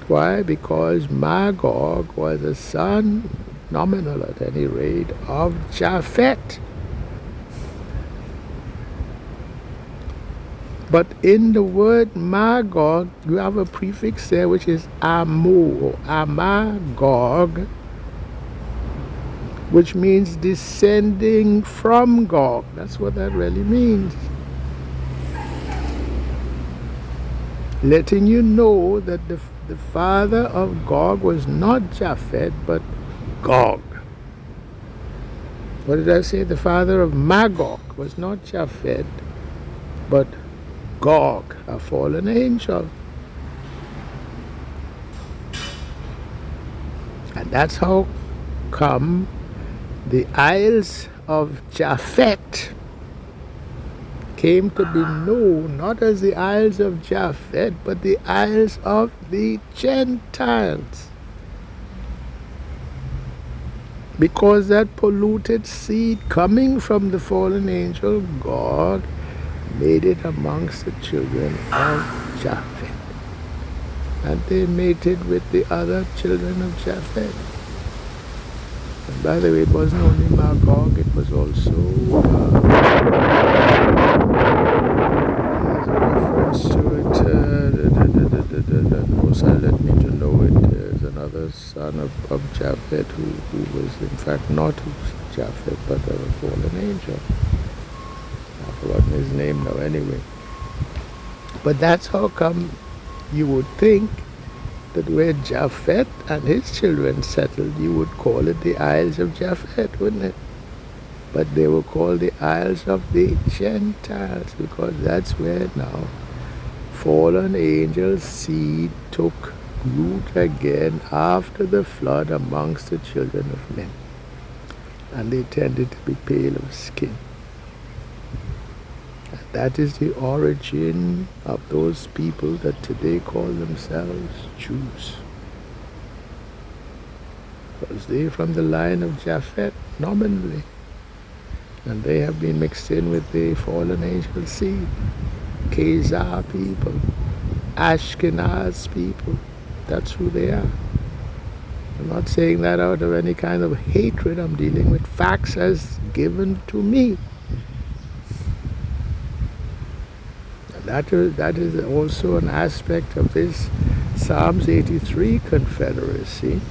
Why? Because Magog was a son, nominal at any rate, of Japhet. But in the word Magog, you have a prefix there which is Amo, or Amagog, which means descending from Gog. That's what that really means. Letting you know that the father of Gog was not Japhet, but Gog. What did I say? The father of Magog was not Japhet, but Gog, a fallen angel. That's how come the Isles of Japhet came to be known not as the Isles of Japhet, but the Isles of the Gentiles. Because that polluted seed coming from the fallen angel, God made it amongst the children of Japhet. And they mated with the other children of Japhet. And by the way, it wasn't only Magog, it was also reference to it, of course, led me to know it. There's another son of Japhet who was in fact not of Japhet, but of a fallen angel. I've forgotten his name now anyway. But that's how come you would think that where Japhet and his children settled, you would call it the Isles of Japhet, wouldn't it? But they were called the Isles of the Gentiles, because that's where now fallen angels' seed took root again after the flood amongst the children of men. And they tended to be pale of skin. And that is the origin of those people that today call themselves Jews. Because they're from the line of Japhet, nominally. And they have been mixed in with the fallen angel seed. Khazar people, Ashkenaz people, that's who they are. I'm not saying that out of any kind of hatred. I'm dealing with facts as given to me. And that is also an aspect of this Psalms 83 confederacy.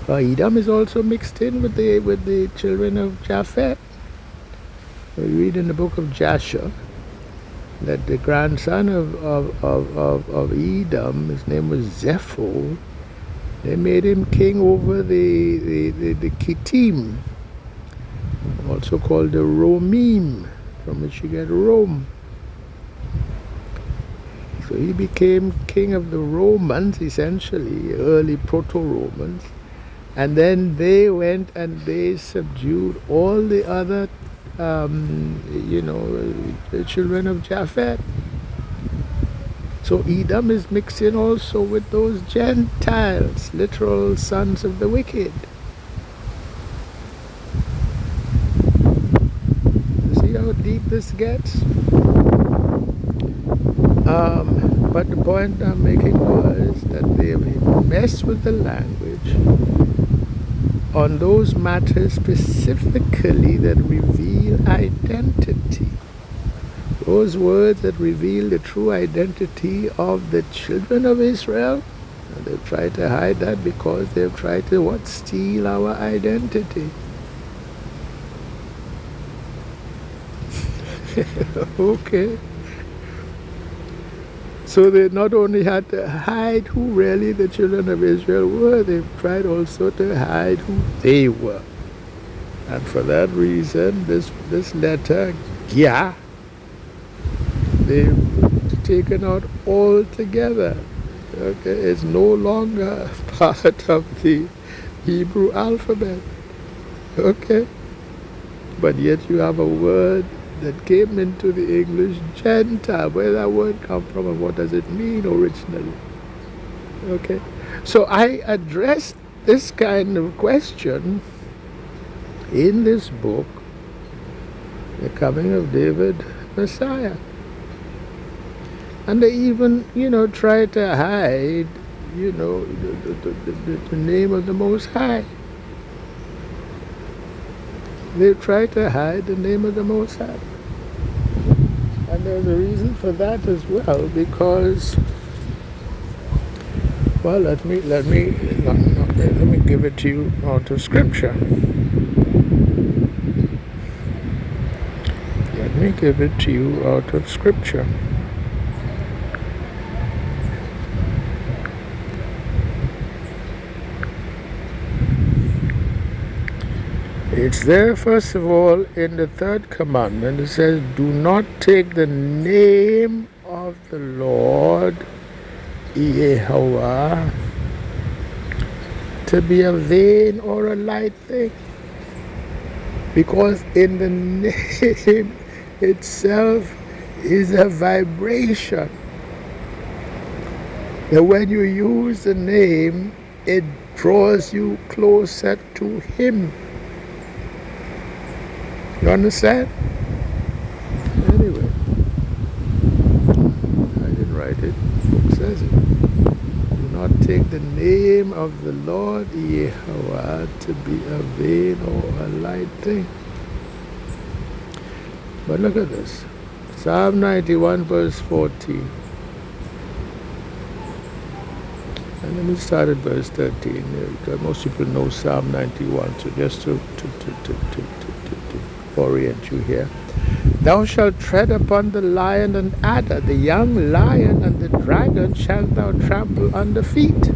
Edom is also mixed in with the children of Japhet. We read in the book of Jasher that the grandson of Edom, his name was Zepho, they made him king over the Kittim, also called the Romim, from which you get Rome. So he became king of the Romans, essentially, early proto-Romans. And then they went and they subdued all the other, the children of Japhet. So Edom is mixed in also with those Gentiles, literal sons of the wicked. See how deep this gets? But the point I'm making was that they messed with the language on those matters specifically that reveal identity. Those words that reveal the true identity of the children of Israel. And they've tried to hide that because they've tried to steal our identity. Okay. So they not only had to hide who really the children of Israel were, they've tried also to hide who they were. And for that reason, this letter, Gya, they've taken out altogether. Okay, it's no longer part of the Hebrew alphabet. Okay? But yet you have a word that came into the English, Gentile. Where did that word come from and what does it mean originally? Okay? So I addressed this kind of question in this book, The Coming of David, Messiah. And they even, try to hide, the name of the Most High. They try to hide the name of the Most High. And there's a reason for that as well, because, well, let me give it to you out of Scripture. Let me give it to you out of Scripture. It's there, first of all, in the third commandment. It says, do not take the name of the Lord, Yehovah, to be a vain or a light thing? Because in the name itself is a vibration. That when you use the name, it draws you closer to Him. You understand? Anyway, I didn't write it. The book says it. Do not take the name of the Lord Yahweh to be a vain or a light thing. But look at this. Psalm 91 verse 14. And let me start at verse 13. Because most people know Psalm 91, so just to orient you here. Thou shalt tread upon the lion and adder, the young lion and the dragon shalt thou trample under feet.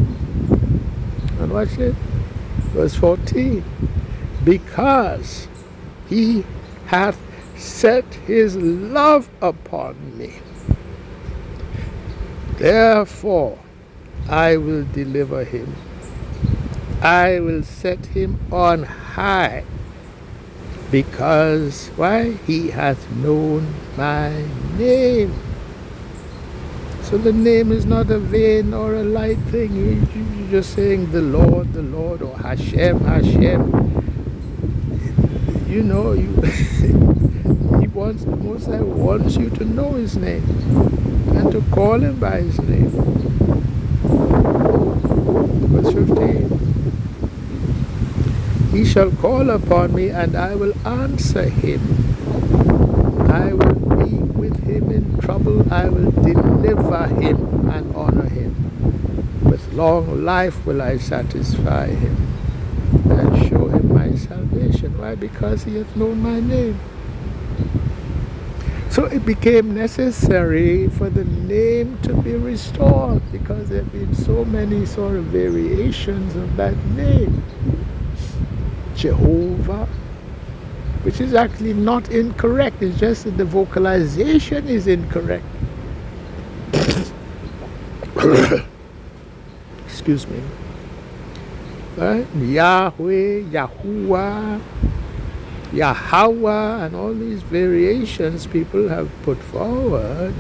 And watch it. Verse 14. Because he hath set his love upon me, therefore I will deliver him. I will set him on high. Because, why? He hath known my name. So the name is not a vain or a light thing. You're just saying the Lord, or Hashem, Hashem. You know, He wants, the Most High wants you to know His name and to call Him by His name. Verse 15. He shall call upon me, and I will answer him. I will be with him in trouble. I will deliver him and honor him. With long life will I satisfy him and show him my salvation. Why? Because he hath known my name. So it became necessary for the name to be restored, because there have been so many sort of variations of that name. Jehovah, which is actually not incorrect. It's just that the vocalization is incorrect. Excuse me. Right? Yahweh, Yahuwah, Yahweh, and all these variations people have put forward.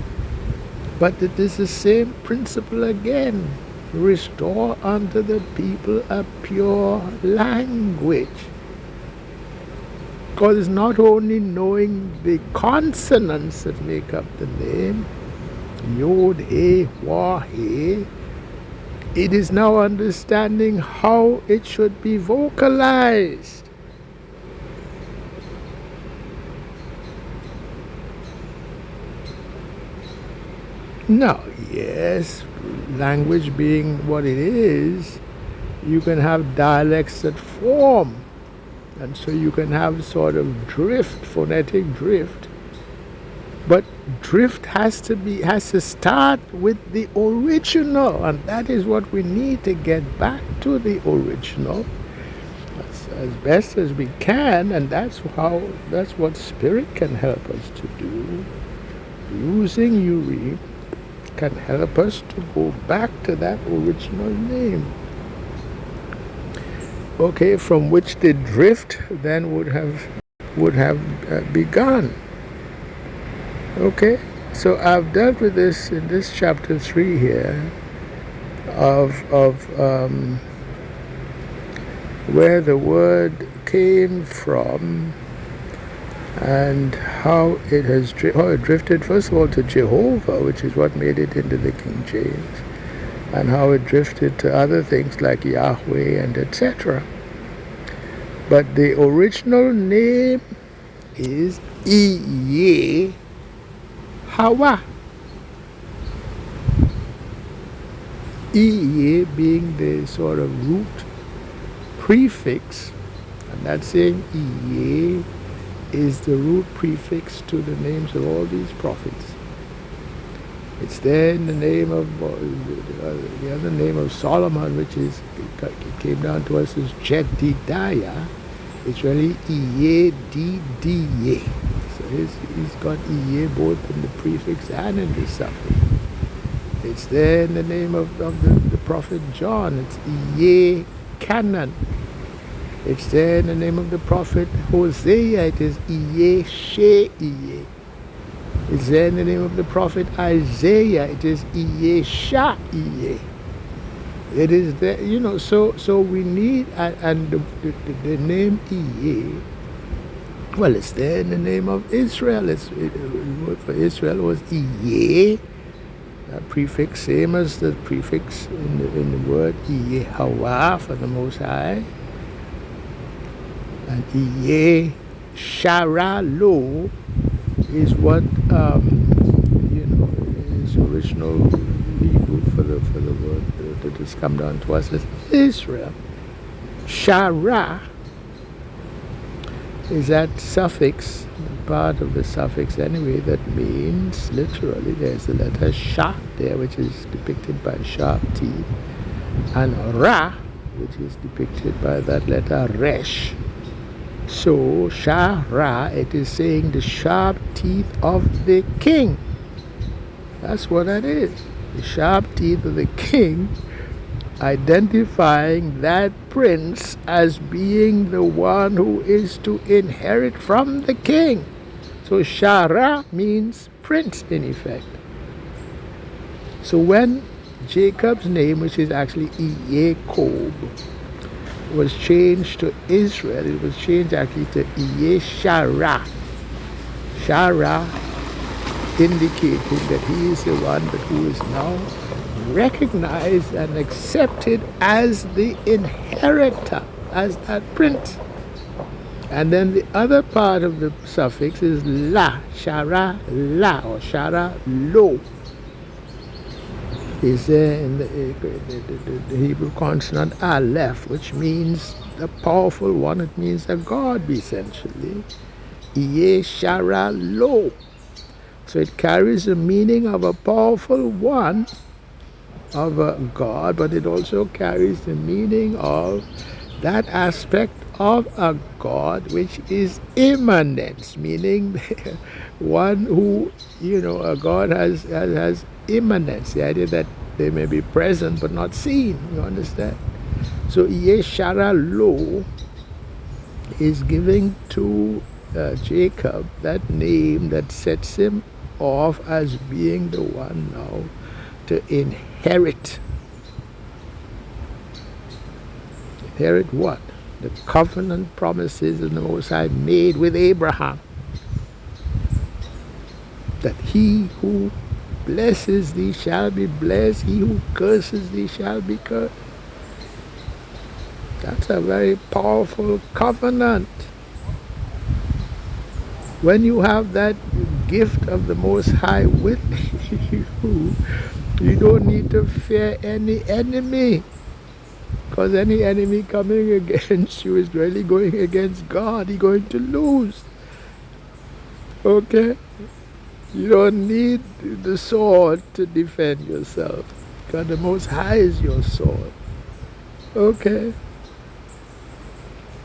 But it is the same principle again. Restore unto the people a pure language. Because it's not only knowing the consonants that make up the name, Yod, He, Wah, He, it is now understanding how it should be vocalized. Now, yes, language being what it is, you can have dialects that form. And so you can have sort of drift, phonetic drift. But drift has to start with the original. And that is what we need to get back to, the original, as best as we can. And that's what Spirit can help us to do. Using Uri can help us to go back to that original name. Okay, from which the drift then would have begun. Okay, so I've dealt with this in this chapter 3 here of where the word came from and how it drifted first of all to Jehovah, which is what made it into the King James, and how it drifted to other things like Yahweh and etc. But the original name is Yahweh. Yeh being the sort of root prefix, and that same Yeh is the root prefix to the names of all these prophets. It's there in the name of the other name of Solomon, which is, it came down to us as Jedidiah. It's really Yeh. So he's got Yeh both in the prefix and in the suffix. It's there in the name of the prophet John. It's Yeh Canaan. It's there in the name of the prophet Hosea. It is Iye She Iye. It's there in the name of the prophet Isaiah. It is Iye Sha Iye. It is there, so we need, and the name Iye, well, it's there in the name of Israel. The word for Israel was Iye. A prefix, same as the prefix in the word Yehovah for the Most High. And Iye Shara Lo is what is original Hebrew for the word that has come down to us as Israel. Shara is that suffix, part of the suffix anyway, that means, literally, there's the letter Sha there, which is depicted by sharp teeth, and Ra, which is depicted by that letter Resh. So, Sha Ra, it is saying the sharp teeth of the king. That's what that is. The sharp teeth of the king, identifying that prince as being the one who is to inherit from the king. So Shara means prince in effect. So when Jacob's name, which is actually Yaakov, was changed to Israel, it was changed actually to Yeshara. Shara indicating that he is the one that who is now recognized and accepted as the inheritor, as that prince. And then the other part of the suffix is la, shara la, or shara lo. Is there in the Hebrew consonant aleph, which means the powerful one. It means a god, essentially. Iye shara lo. So it carries the meaning of a powerful one, of a God, but it also carries the meaning of that aspect of a God which is immanence, meaning one who, a God has immanence, the idea that they may be present but not seen, you understand? So Yeshara Lo is giving to Jacob that name that sets him off as being the one now to inherit. Inherit what? The covenant promises that the Most High made with Abraham. That he who blesses thee shall be blessed, he who curses thee shall be cursed. That's a very powerful covenant. When you have that gift of the Most High with you, you don't need to fear any enemy, because any enemy coming against you is really going against God. You're going to lose. Okay? You don't need the sword to defend yourself, because the Most High is your sword. Okay?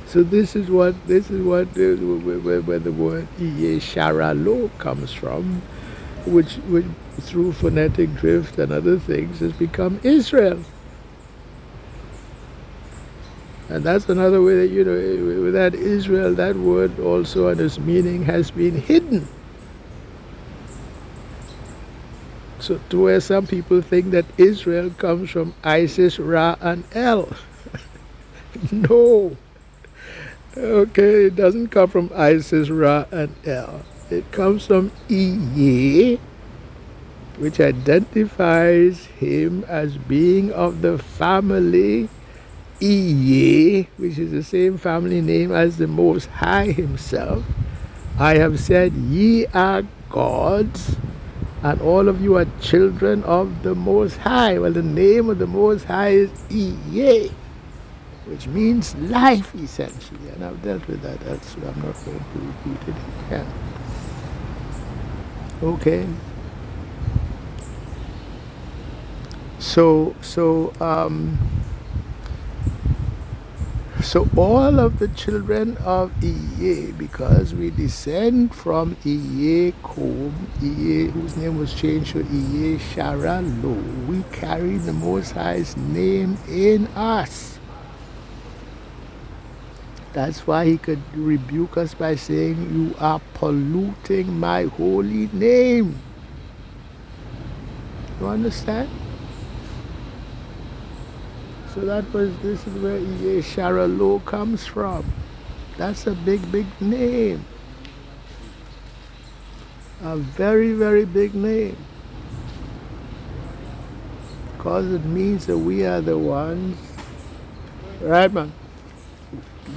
So this is where the word Yesharalo comes from, which through phonetic drift and other things has become Israel. And that's another way that, with that Israel, that word also and its meaning has been hidden. So to where some people think that Israel comes from Isis, Ra, and El. No. Okay, it doesn't come from Isis, Ra, and El. It comes from Iye, which identifies him as being of the family Iye, which is the same family name as the Most High himself. I have said, ye are gods, and all of you are children of the Most High. Well, the name of the Most High is Iye, which means life, essentially. And I've dealt with that elsewhere. I'm not going to repeat it again. Okay. So all of the children of Iye, because we descend from Yaakov, Iye, whose name was changed to Iye Sharalo, we carry the Most High's name in us. That's why he could rebuke us by saying, "You are polluting my holy name." You understand? So this is where Yesharalo comes from. That's a big, big name. A very, very big name. Because it means that we are the ones, right, man,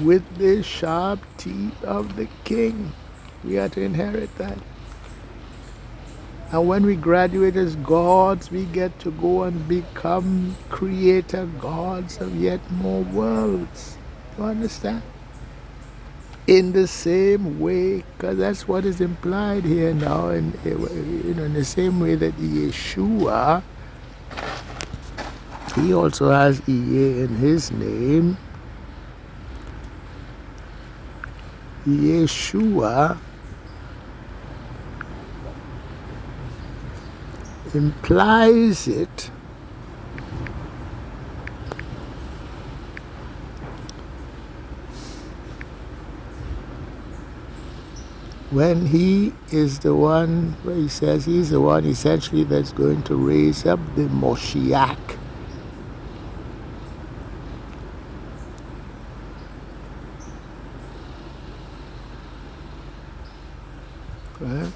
with the sharp teeth of the king. We are to inherit that. And when we graduate as gods, we get to go and become creator gods of yet more worlds. You understand? In the same way, because that's what is implied here now, in the same way that Yeshua, he also has Iye in his name. Yeshua implies it when he is the one, where he says he's the one essentially that's going to raise up the Moshiach. Right?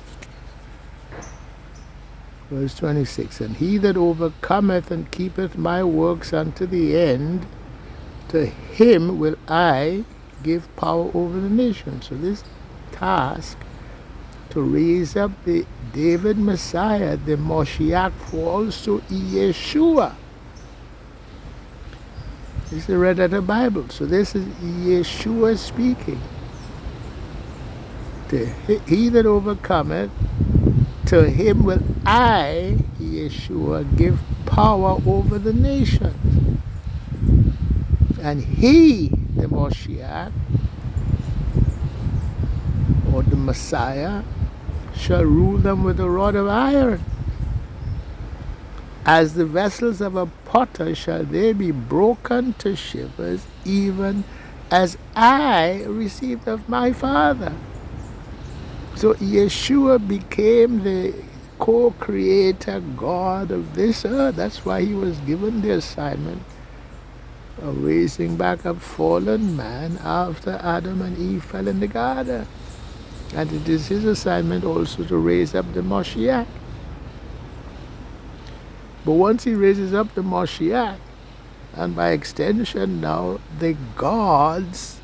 Verse 26, and he that overcometh and keepeth my works unto the end, to him will I give power over the nation. So this task to raise up the David Messiah, the Moshiach, falls to Yeshua. This is read at the Bible. So this is Yeshua speaking. He that overcometh, to him will I, Yeshua, give power over the nations. And he, the Moshiach, or the Messiah, shall rule them with a rod of iron. As the vessels of a potter shall they be broken to shivers, even as I received of my Father. So Yeshua became the co-creator God of this earth. That's why he was given the assignment of raising back up fallen man after Adam and Eve fell in the garden. And it is his assignment also to raise up the Moshiach. But once he raises up the Moshiach, and by extension now the gods,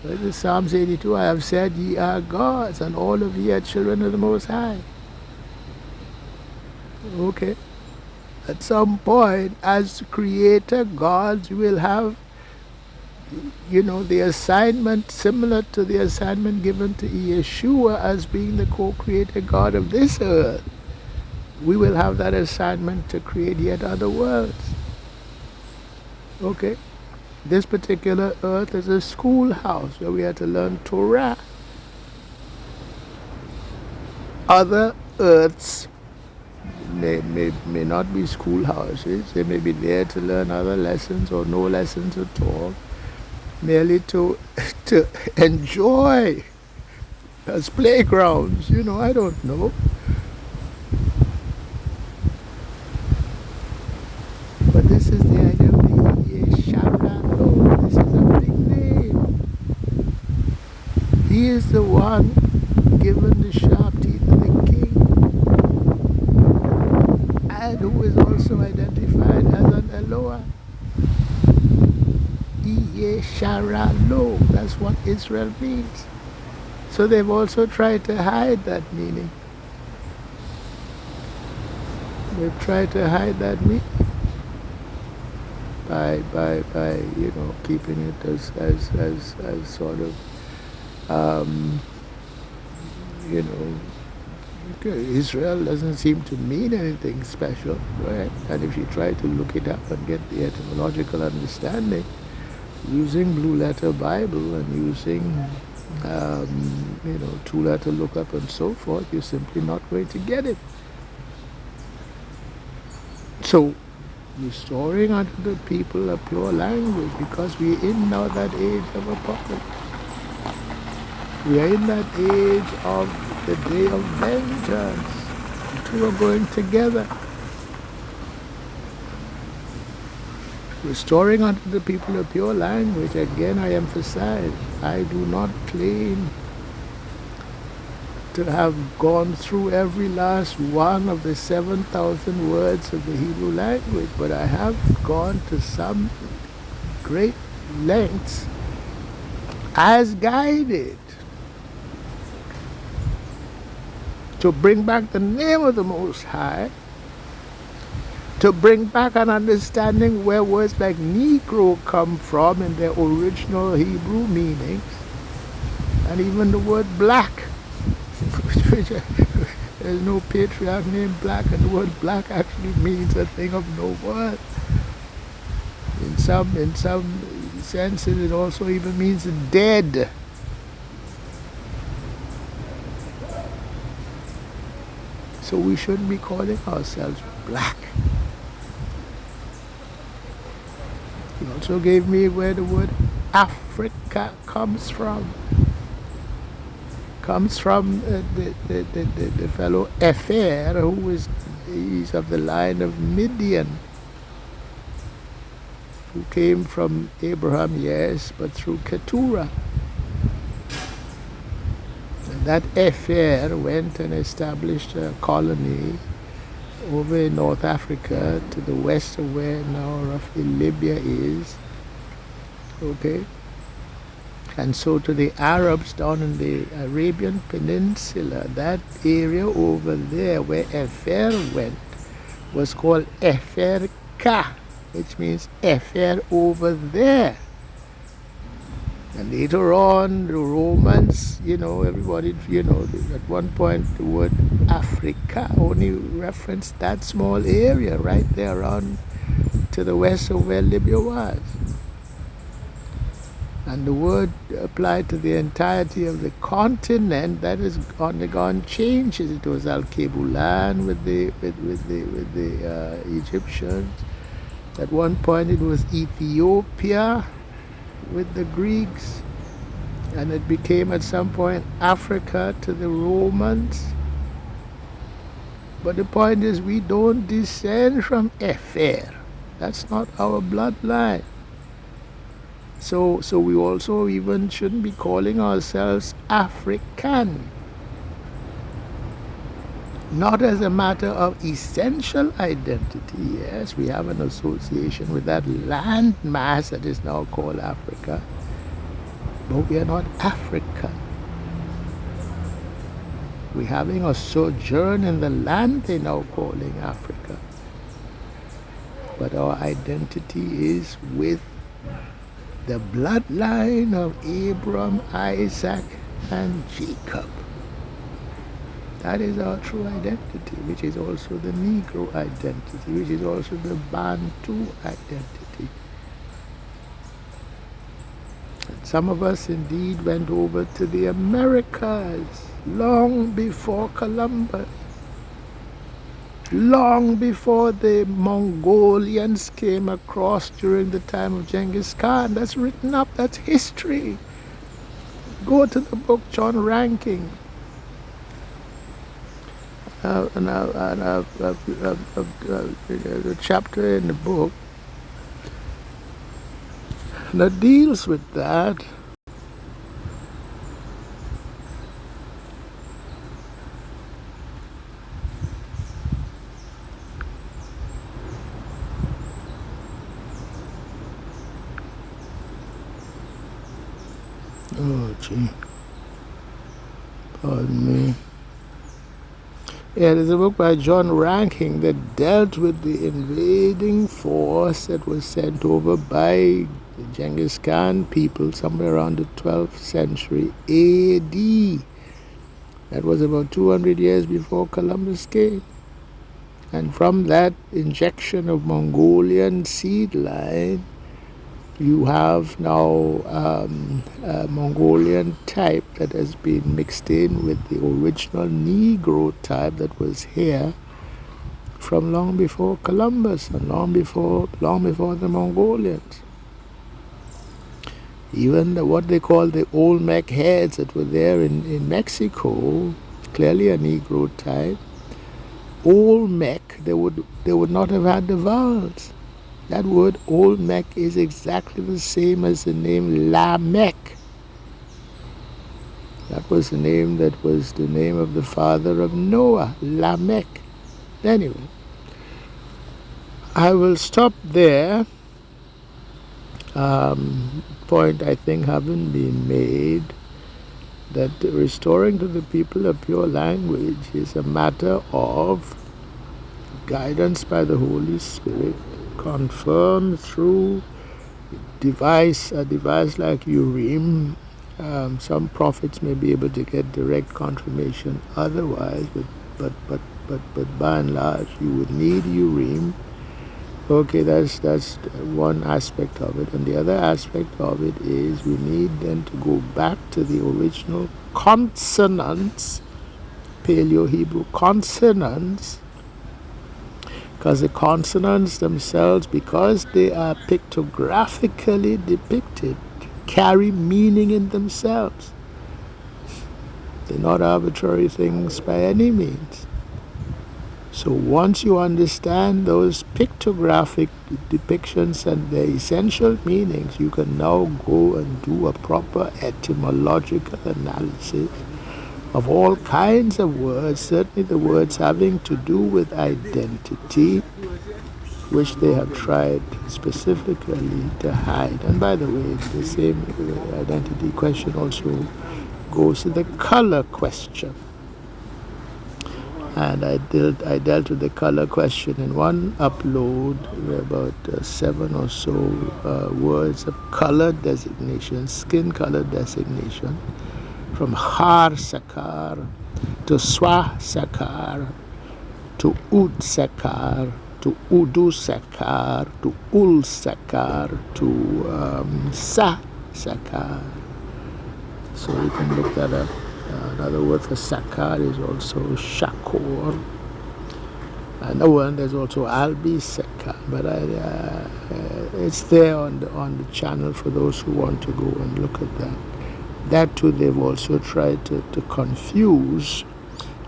in Psalms 82, I have said ye are gods, and all of ye are children of the Most High. Okay. At some point, as creator gods, you will have, the assignment similar to the assignment given to Yeshua as being the co-creator God of this earth. We will have that assignment to create yet other worlds. Okay? This particular earth is a schoolhouse where we are to learn Torah. Other earths may not be schoolhouses. They may be there to learn other lessons or no lessons at all, merely to enjoy as playgrounds. I don't know. But this is the idea of the Yesharalo. This is a big name. He is the one given the sharp teeth of the king, and who is also identified as an Eloah. Yesharalo. That's what Israel means. So they've also tried to hide that meaning. They've tried to hide that meaning by keeping it as sort of Israel doesn't seem to mean anything special, right? And if you try to look it up and get the etymological understanding using Blue Letter Bible and using two-letter lookup and so forth, you're simply not going to get it. So restoring unto the people a pure language, because we are in now that age of apocalypse. We are in that age of the day of vengeance. The two are going together. Restoring unto the people a pure language. Again, I emphasize, I do not claim to have gone through every last one of the 7,000 words of the Hebrew language, but I have gone to some great lengths as guided to bring back the name of the Most High, to bring back an understanding where words like Negro come from in their original Hebrew meanings, and even the word black. There's no patriarch named Black, and the word black actually means a thing of no worth. In some senses, it also even means dead. So we shouldn't be calling ourselves black. He also gave me where the word Africa comes from. Comes from the fellow Epher, he's of the line of Midian, who came from Abraham, yes, but through Keturah. And that Epher went and established a colony over in North Africa to the west of where now roughly Libya is. Okay? And so to the Arabs down in the Arabian Peninsula, that area over there where Epher went was called Epherka, which means Epher over there. And later on, the Romans, everybody, at one point the word Africa only referenced that small area right there around to the west of where Libya was. And the word applied to the entirety of the continent that has undergone changes. It was Al-Kebulan with the Egyptians. At one point it was Ethiopia with the Greeks. And it became at some point Africa to the Romans. But the point is, we don't descend from Epher. That's not our bloodline. So we also even shouldn't be calling ourselves African. Not as a matter of essential identity. Yes, we have an association with that land mass that is now called Africa. But we are not African. We're having a sojourn in the land they're now calling Africa. But our identity is with the bloodline of Abraham, Isaac, and Jacob. That is our true identity, which is also the Negro identity, which is also the Bantu identity. And some of us indeed went over to the Americas long before Columbus. Long before the Mongolians came across during the time of Genghis Khan. That's written up, that's history. Go to the book John Rankin. The chapter in the book that deals with that. Oh, gee. Pardon me. Yeah, there's a book by John Rankin that dealt with the invading force that was sent over by the Genghis Khan people somewhere around the 12th century AD. That was about 200 years before Columbus came. And from that injection of Mongolian seed line, you have now a Mongolian type that has been mixed in with the original Negro type that was here from long before Columbus and long before the Mongolians. Even what they call the Olmec heads that were there in Mexico, clearly a Negro type. Olmec, they would not have had the vowels. That word Olmec is exactly the same as the name Lamech. That was the name of the father of Noah, Lamech. Anyway, I will stop there. Point, I think, having been made that restoring to the people a pure language is a matter of guidance by the Holy Spirit, confirmed through a device like Urim. Some prophets may be able to get direct confirmation otherwise, but by and large, you would need Urim. Okay, that's one aspect of it. And the other aspect of it is we need then to go back to the original consonants, Paleo-Hebrew consonants, because the consonants themselves, because they are pictographically depicted, carry meaning in themselves. They're not arbitrary things by any means. So once you understand those pictographic depictions and their essential meanings, you can now go and do a proper etymological analysis of all kinds of words, certainly the words having to do with identity, which they have tried specifically to hide. And by the way, the same identity question also goes to the color question. And I dealt with the color question in one upload, about 7 or so words of color designation, skin color designation, from Har Sakar to Swa Sakar to Ud Sakar to Udu Sakar to Ul Sakar to Sa Sakar. So you can look that up. Another word for Sakar is also Shakor. And there's also Albi Sakar, but it's there on the channel for those who want to go and look at that. That too, they've also tried to confuse,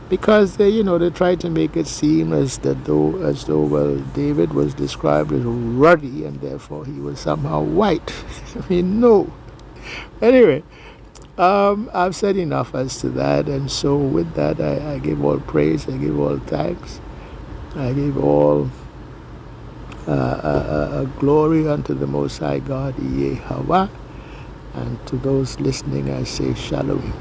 because they try to make it seem as though well, David was described as ruddy and therefore he was somehow white. I mean, no. Anyway. I've said enough as to that, and so with that, I give all praise, I give all thanks, I give all glory unto the Most High God, Yehweh, and to those listening, I say Shalom.